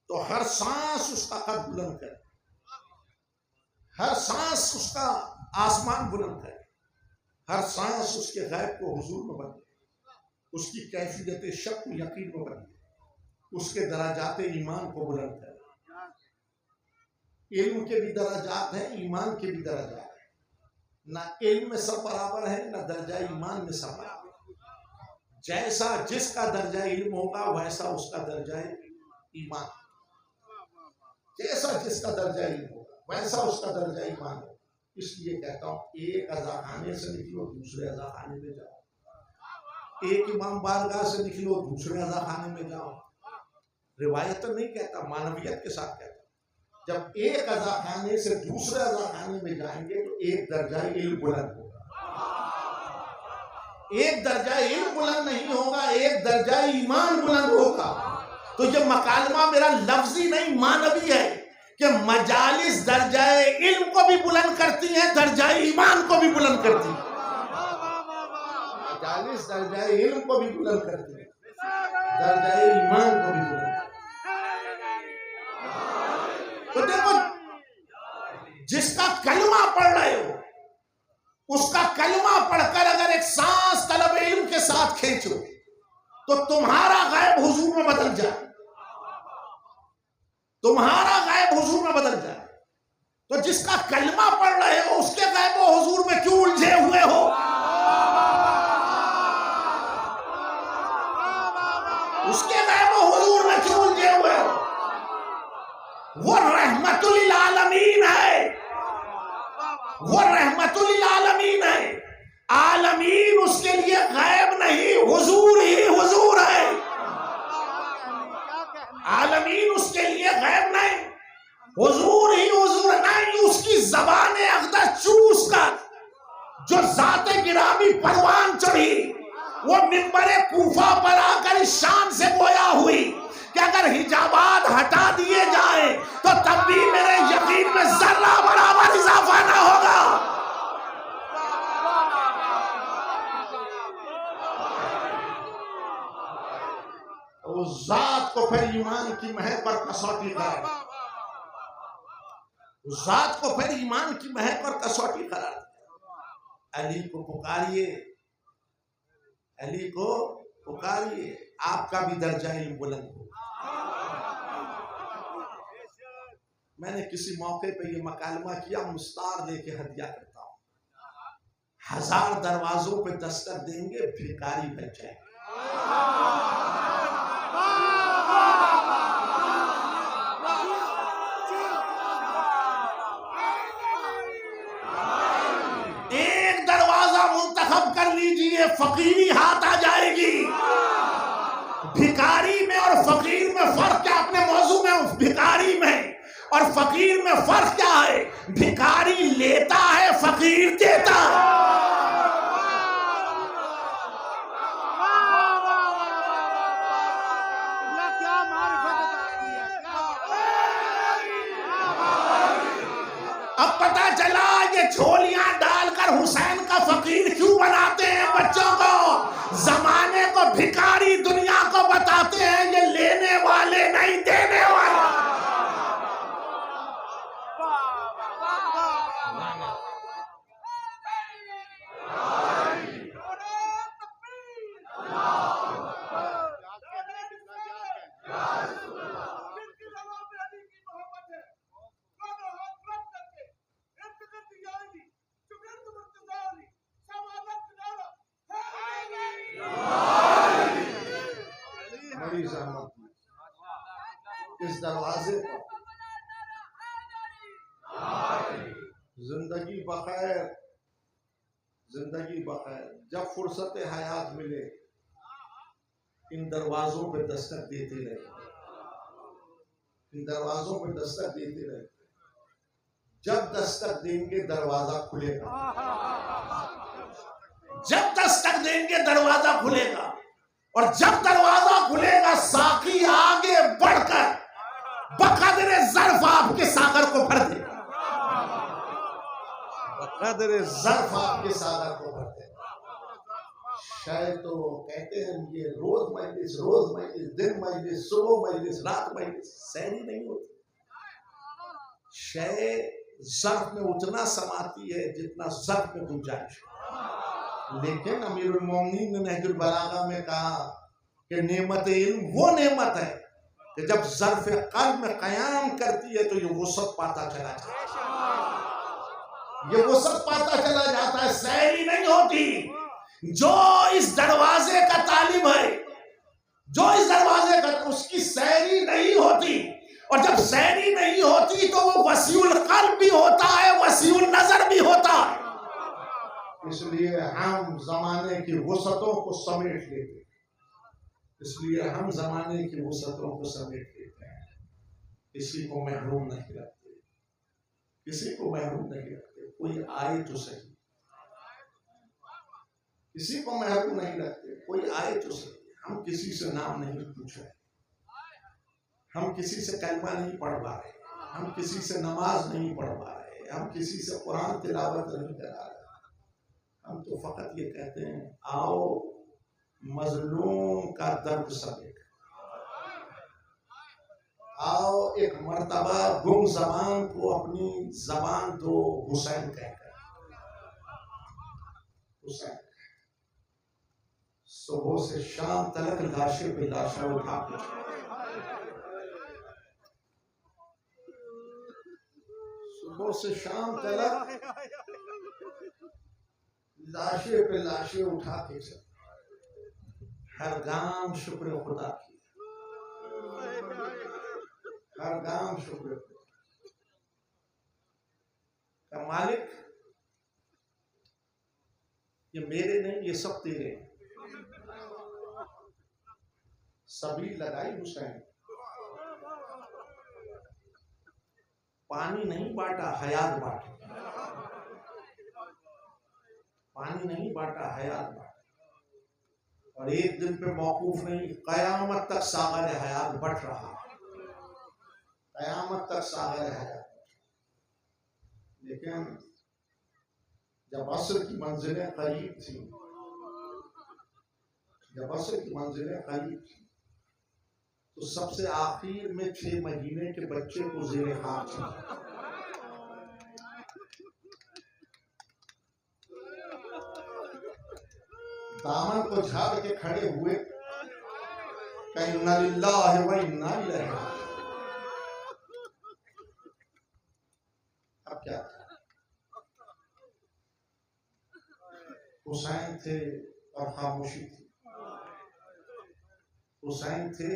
तो हर सांस उसका कद बुलंद करे, हर सांस उसका आसमान बुलंद करे, हर सांस उसके गैब को हुजूर में बदले, उसकी कैफियत शक यकीन में बदले, उसके दराजाते ईमान को बुलंद करे। इल्म के भी दराजात हैं, ईमान के भी दराजात हैं। ना इल्म में सब बराबर है, ना दर्जा ईमान में सब बराबर। जैसा जिसका दर्जा इल्म होगा वैसा उसका दर्जा ईमान, जैसा जिसका दर्जा इल्म होगा वैसा उसका दर्जा ईमान होगा। इसलिए कहता हूं एक अज़ा खाने से निकलो दूसरे अज़ा खाने में जाओ, एक इमाम बारगाह से निकलो दूसरे अज़ा खाने में जाओ। रिवायत तो नहीं कहता, मानवियत के साथ कहता। जब एक अज़ा खाने से दूसरे अज़ा खाने में जाएंगे तो एक दर्जा इल्म बुलंद होगा। एक दर्जा इल्म बुलंद नहीं होगा, एक दर्जा ईमान बुलंद होगा। तो ये मकालमा मेरा लफ्जी नहीं मानवी है कि मजालिस दर्जा इल्म को भी बुलंद करती हैं, दर्जा ईमान को भी बुलंद करती हैं। मजालिस दर्जा इल्म को भी बुलंद करती हैं, दर्जा ईमान को भी बुलंद करती हैं। तो देखो, जिसका कलमा पढ़ रहे हो उसका कलमा पढ़कर अगर एक सांस तलब इल्म के साथ खींचो तो तुम्हारा गैब हुजूर में बदल जाए, तुम्हारा गैब हुजूर में बदल जाए। तो जिसका कलमा पढ़ रहे हो उसके गैब हुजूर में क्यों उलझे हुए हो? उसके गैब हुजूर में क्यों उलझे हुए हो? वो रहमतुल लिल आलमीन है, वो रहमतुल लिल आलमीन है। आलमीन उसके लिए गैब नहीं, हुजूर ही हुजूर है। आलमीन उसके लिए गैब नहीं, हुजूर ही हुजूर नहीं। उसकी ज़बान अक़दस चूस कर जो ज़ाते गिरामी परवान चढ़ी, वो मिंबरे कूफा पर आकर इस शान से गोया हुई कि अगर हिजाबात हटा दिए जाए तो तब भी मेरे यकीन में जर्रा बराबर इजाफा ना होगा। उस जात को फिर ईमान की महक पर कसौटी करार, उस जात को फिर ईमान की महक पर कसौटी करार। अली को पुकारिए, अली को पुकारिए, आपका भी दर्जा इल्म बुलंद हो। मैंने किसी मौके पे ये मकालमा किया, मुस्तार दे के हदिया करता हूं। 1000 दरवाजों पे दस्तक देंगे, भिखारी बन जाएंगे। एक दरवाजा मुंतखब कर लीजिए, फकीरी हाथ आ जाएगी। भिखारी में और फकीर में फर्क क्या? अपने मौजू में भिखारी में और फकीर में फर्क क्या है? भिखारी लेता है, फकीर देता है। अब पता चला ये झोलियां डालकर हुसैन का फकीर क्यों बनाते हैं बच्चों को। जमाने को भिखारी दुनिया को बताते हैं ये लेने वाले नहीं, देने वाले। इस दरवाजे पर जिंदगी बखैर, जिंदगी बखैर। जब फुर्सत हयात मिले इन दरवाजों पे दस्तक देते रहे, इन दरवाजों पे दस्तक देते रहे। जब दस्तक देंगे दरवाजा खुलेगा, जब दस्तक देंगे दरवाजा खुलेगा। और जब दरवाजा खुलेगा साकी आगे बढ़कर बकदरे ज़र्फ आपके सागर को भर दे, बकदरे ज़र्फ आपके सागर को भर दे। शायद तो कहते हैं ये रोज मजलिस, रोज मजलिस, दिन मजलिस, सुबह मजलिस, रात मजलिस, सहरी नहीं होती। शय ज़र्फ में उतना समाती है जितना ज़र्फ में गुंजाइश। लेकिन अमीरुल मोमिनीन ने नहजुल बलागा में कहा कि नेमत इल्म वो नेमत है कि जब ज़र्फ क़ल्ब में क़याम करती है तो ये वुसअत पाता चला जाता है, ये वुसअत पाता चला जाता है, सहरी नहीं होती। जो इस दरवाजे का तालिब है, जो इस दरवाजे का, उसकी सहरी नहीं होती। और जब सहरी नहीं होती तो वो वसीउल क़ल्ब भी होता है, वसीउल नज़र भी होता है। इसलिए हम जमाने की वसतों को समेट लेते हैं, इसलिए हम जमाने की वसतों को समेट लेते हैं। किसी को महरूम नहीं रखते, किसी को महरूम नहीं रखते। कोई आए तो सही, किसी को महरूम नहीं रखते, कोई आए तो सही। हम किसी से नाम नहीं पूछ रहे, हम किसी से कलमा नहीं पढ़वा रहे, हम किसी से नमाज नहीं पढ़वा रहे, हम किसी से कुरान तिलावत नहीं करा रहे। हम तो फकत ये कहते हैं, आओ मजलूम का दर्द समेट, आओ एक मर्तबा गुम जबान को अपनी जबान दो हुसैन कहकर। हुसैन सुबह से शाम तक लाशें पे लाशें उठा के, सुबह से शाम तक लाशें पे लाशें उठा के चल। हर गांव शुक्र खुदा की, हर गांव शुक्र का मालिक, ये मेरे नहीं, ये सब तेरे हैं। सभी लगाई हुसैन, पानी नहीं बांटा, हयात बांटी। पानी नहीं बांटा, हयात बांटी। और एक दिन पे मौकूफ नहीं, कयामत तक सागर हयात बढ़ रहा, कयामत तक सागर हयात। लेकिन जब असर की मंजिलें करीब थी, जब असर की मंजिलें करीब थी, तो सबसे आखिर में 6 महीने के बच्चे को ज़ेरे हाथ था। दामन को झाड़ के खड़े हुए, कहीं इन्ना लिल्लाहि व इन्ना इलैहि राजिऊन। अब क्या था? हुसैन थे और खामोशी थी, हुसैन थे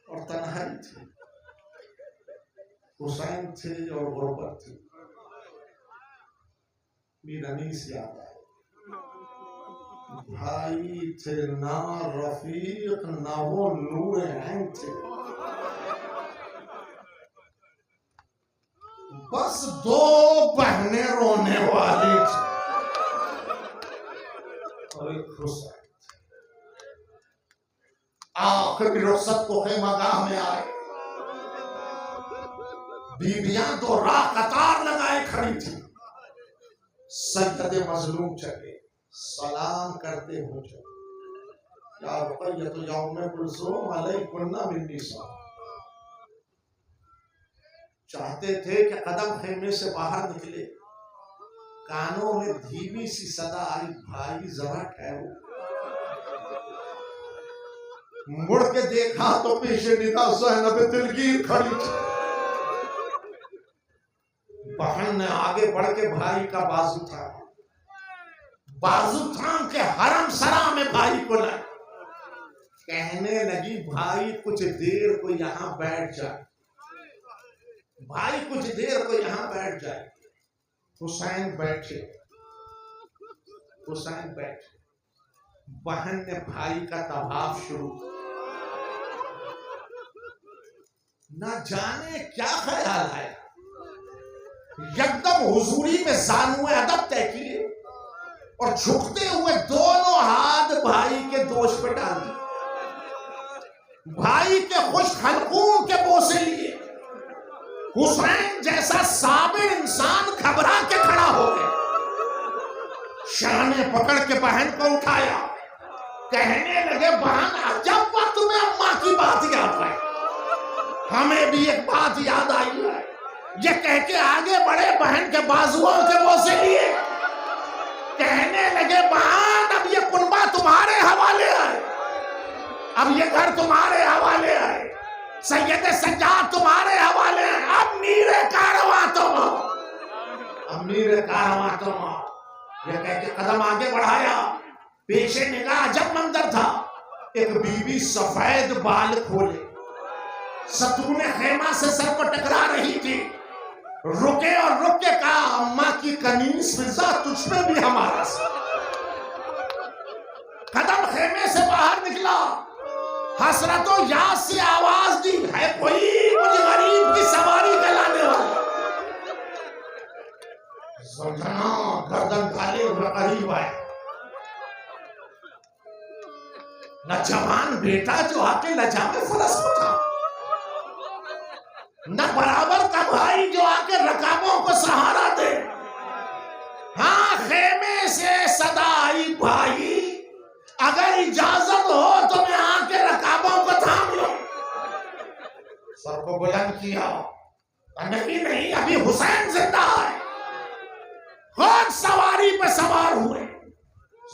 और तन्हाई थी, हुसैन थे और गुर्बत थी। मीर अनीस याद आए, भाई थे ना रफीक ना वो नूर ऐन थे, बस 2 बहनें रोने वाली थी और एक हुसैन। आखिर रुखसत को खेमागाह में आए, बीबियां 2 राह कतार लगाए खड़ी थी। सज्जदे मजलूम चले, सलाम करते हो चले, या रुक़य्यत यौम कुलसूम अलैकुन्ना मिन्नी सलाम। चाहते थे कि कदम खेमे से बाहर निकले, कानों में धीमी सी सदा आई, भाई जरा ठहरो। मुड़ के देखा तो पीछे निगाह ज़ैनब दिलगीर खड़ी थी। बहन ने आगे बढ़ के भाई का बाजू था, बाजू थाम के हरम सरा में भाई को लाई, कहने लगी, भाई कुछ देर को यहां बैठ जाए, भाई कुछ देर को यहां बैठ जाए। हुसैन बैठे, हुसैन बैठे। बहन ने भाई का तवाफ शुरू, न जाने क्या ख्याल आया, एकदम हुजूरी में जानुए अदब तय किए और झुकते हुए दोनों हाथ भाई के दोष पे डाल दिए, भाई के खुश हलकूम के बोसे लिए। हुसैन जैसा साबिर इंसान घबरा के खड़ा हो गया, शाने पकड़ के बहन को उठाया, कहने लगे, बहन जब वक्त तुम्हें अम्मा की बात याद आई, हमें भी एक बात याद आई है। ये कह के आगे बढ़े, बहन के बाजुओं के बोसे लिए, कहने लगे, बहन अब ये कुनबा तुम्हारे हवाले है, अब ये घर तुम्हारे हवाले है, सैयद सज्जाद तुम्हारे हवाले हैं, अब मीरे कारवां तुम हो, अब मीरे कारवां तुम हो। ये कह के कदम आगे बढ़ाया, पेशे निगाह जब मंजर था, एक बीवी सफेद बाल खोले सतूने खेमा से सर को टकरा रही थी, रुके और रुक के कहा, अम्मा की कनीस फिजा तुझ पे भी हमारा साथ। कदम खेमे से बाहर निकला, हसरतों याद से आवाज दी, है कोई मुझे गरीब की सवारी कहलाने वाला। सुल्ताना गर्दन काले हुए करीब आए। न जवान बेटा जो आके लजामे फरस को था, न बराबर का भाई जो आके रकाबों को सहारा दे। हाँ, खेमे से सदा आई, भाई अगर इजाजत हो तो मैं आके रकाबों को थाम लूं। सर को बुलंद किया, नहीं नहीं अभी हुसैन जिंदा है। खुद सवारी पे सवार हुए,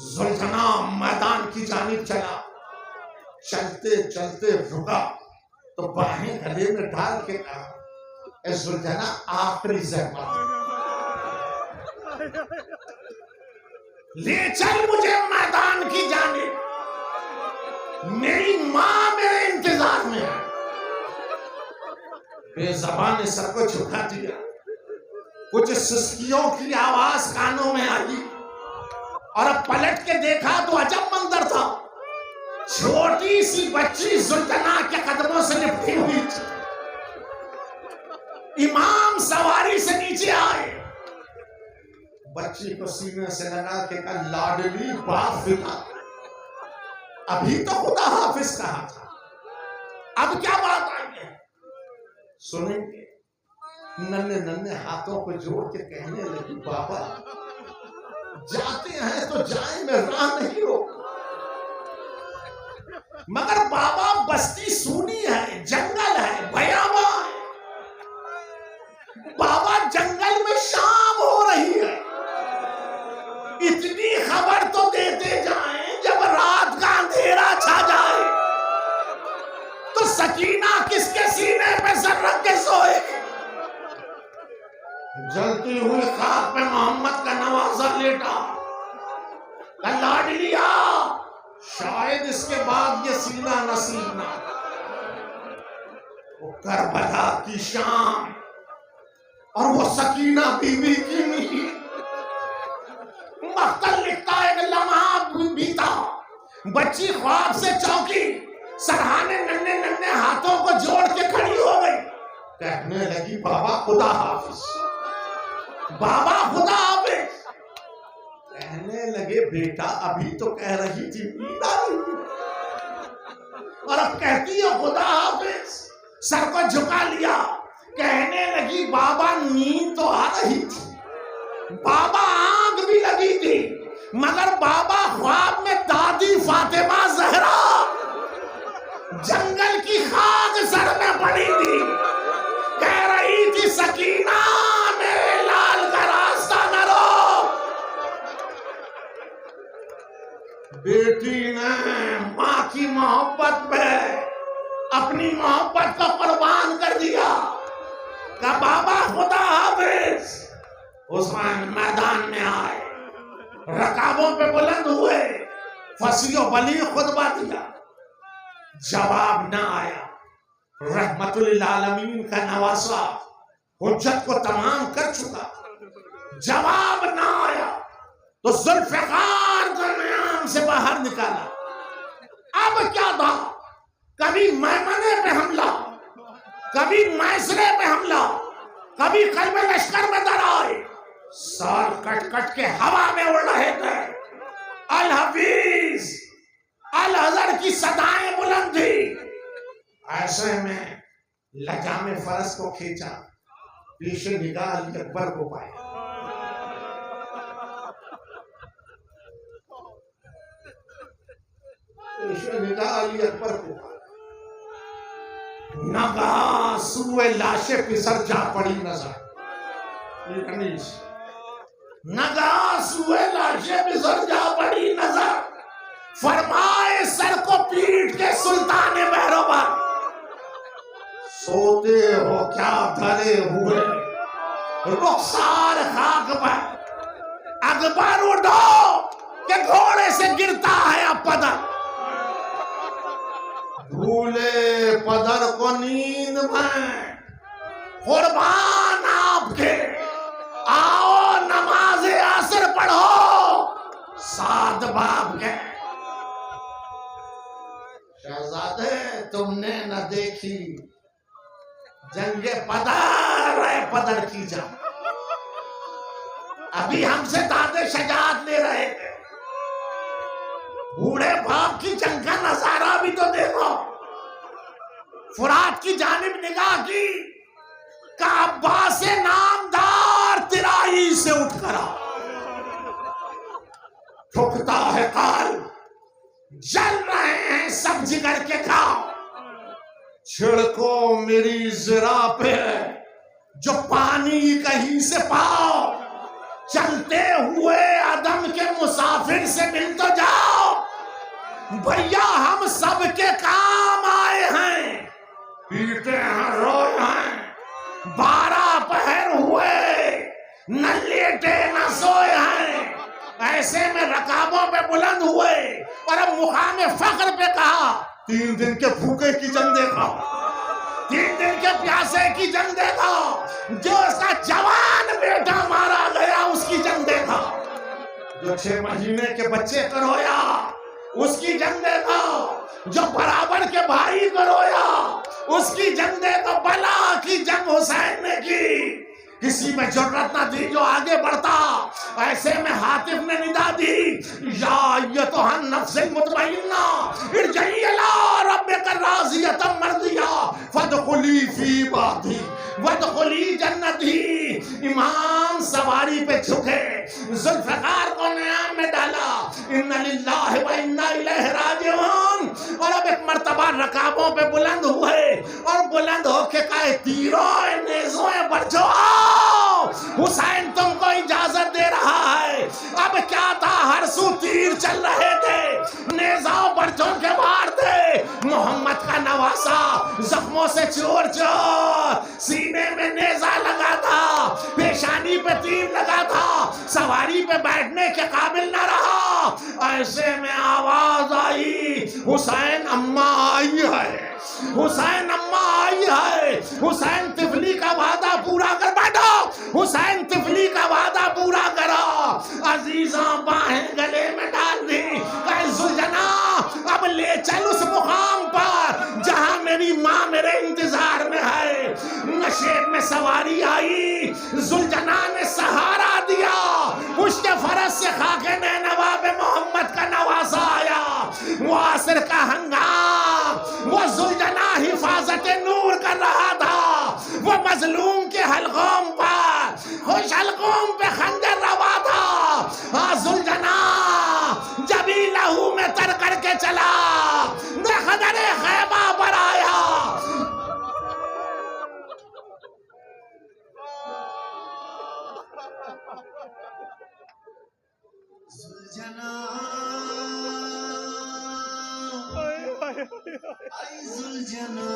जुल्फना मैदान की जानिब चला। चलते चलते रुका तो बाहें गले में डाल के कहा, ए जुल्फना आखिरी ज़हमत ले चल मुझे मैदान की जानिब, मेरी माँ मेरे इंतजार में है। बेज़बान ने सर को झुका दिया। कुछ सुस्कियों की आवाज कानों में आई और अब पलट के देखा तो अजब मंजर था। छोटी सी बच्ची जुल्फना के कदमों से लिपटी हुई थी। इमाम सवारी से नीचे आए, बच्ची को सीने से लगा के कहा, लाडली बाप फिदा, अभी तो खुदा हाफिज कहा था, अब क्या बात आई है? सुनेंगे। नन्हे नन्हे हाथों को जोड़ के कहने लगी, बाबा जाते हैं तो जाए, मैं राह नहीं रोक, मगर बाबा बस्ती सूनी है, जंगल है, भयावह है। बाबा जंगल में शाम हो रही है, इतनी खबर तो देते जाएं, जब रात का अंधेरा छा जाए तो सकीना किसके सीने पे सर रख के सोएगी। जलती हुई खाक पे मोहम्मद का नवाजा लेटा, लाडलिया शायद इसके बाद ये सीना नसीब ना। वो करबला की शाम और वो सकीना बीवी की नींद, मक्तल लिखता एक लम्हा बीता, बच्ची ख्वाब से चौंकी, सरहाने नन्हे नन्हे हाथों को जोड़ के खड़ी हो गई, कहने लगी, बाबा खुदा हाफिज, बाबा खुदा हाफिज। कहने लगे, बेटा अभी तो कह रही थी नींद आ रही और अब कहती है खुदा हाफिज। सर को झुका लिया, कहने लगी, बाबा नींद तो आ रही थी, बाबा आंख भी लगी थी, मगर बाबा ख्वाब में दादी फातिमा जहरा जंगल की खाक सर में पड़ी थी, कह रही थी, सकीना मेरे लाल का रास्ता न रोक। बेटी ने माँ की मोहब्बत पे अपनी मोहब्बत को कुर्बान कर दिया। का बाबा खुदा हाफिज। उस्मान मैदान में आए, रकाबों पे बुलंद हुए, फसियो बली खुतबा दिया, जवाब ना आया। रहमतुल आलमीन का नवासा हुज्जत को तमाम कर चुका, जवाब ना आया तो जुल्फ़िकार को नाम से बाहर निकाला। अब क्या था, कभी मैमने पे हमला, कभी मैसरे पे हमला, कभी कल्बे लश्कर में दरार, साल कट कट के हवा में उड़ रहे थे। अल हफीज अल हजर की सदाएं बुलंद थी। ऐसे में लजामे फरस को खींचा, पीछे निगाह अली अकबर को पाया। पीछे निगाह अली अकबर को पाया। नगा सुए लाशे पिसर जा पड़ी नजर, नगा सुए लाशे पिसर जा पड़ी नजर, फरमाए सर को पीट के सुल्तान बहरोबर, सोते हो क्या धरे हुए रुखसार खाक पर, अकबर उठो के घोड़े से गिरता है अब पदर, भूले पदर को नींद में, कुर्बान आपके आओ नमाज पढ़ो सात बाप के। शहजादे तुमने न देखी जंगे पदर है पदर की जंग। अभी हमसे दादे शजात ले रहे थे, बूढ़े बाप की जंग का नजारा भी तो देखो। फुरात की जानिब निगाह की, काबा से नामदार तिराई से उठ कर ठुकता है काल, जल रहे हैं सब जिगर के घाव। छिड़को मेरी ज़रा पे जो पानी कहीं से पाओ, चलते हुए अदम के मुसाफिर से मिल तो जाओ। भैया हम सब के काम आए हैं, पीटे हैं रोए हैं, 12 पहर हुए न लेटे न सोए हैं। ऐसे में रकाबों पे बुलंद हुए और अब मुकाम फख्र पे कहा, 3 दिन के भूखे की जंग देखा, 3 दिन के प्यासे की जंग देखा, जो उसका जवान बेटा मारा गया उसकी जंग देखा, जो 6 महीने के बच्चे को रोया उसकी जंग देखा, जो बराबर के भाई को रोया उसकी जंग देखा। बला की जंग हुसैन ने की, किसी में जरूरत ना दी जो आगे बढ़ता। ऐसे में हातिफ ने निदा दी, या ये तो हम नफ्स मुतमइन्ना इरजई इला रब्बिका राज़ियतम मर्दिया फदखुली फी इबादी वदखुली जन्नती। इमाम सवारी पे झुके, जुल्फ़िकार को न्याम में डाला, इन्ना लिल्लाहि व इन्ना इलैहि राजिऊन। और अब एक मर्तबा रकाबों पे बुलंद हुए और बुलंद होके कहे, तीरों नेज़ों बरछो हुसैन तुमको इजाजत दे रहा है। अब क्या था, हर सू तीर चल रहे थे, नेज़ाओं बरछों के वार थे। मोहम्मद का नवासा जख्मों से चोर चोर, सीने में नेज़ा लगा था, पेशानी पे तीर लगा था, सवारी पे बैठने के काबिल न रहा। ऐसे में आवाज आई, हुसैन अम्मा आई है, हुसैन अम्मा आई है। हुसैन तिफली का वादा पूरा कर बैठो, हुसैन तिफली का वादा पूरा करो। अजीजा बाहें गले में डाल दी, जुलजना अब ले चल उस मुकाम पर जहां मेरी माँ मेरे इंतजार में है। नशेब में सवारी आई, जुलजना ने सहारा दिया, पुश्त फरस से खाके नैनवा पे मोहम्मद का नवासा आया। वो आसर का हंगाम, वो जुलजना हिफाजत नूर कर रहा था, वो मजलूम के हलकों पर, खुश हलकों पे खंजर रवा था। हाँ जुलजना जबी लहू में तर करके चला, खदरे खैबा पर आया। जुलजना आई जुलजना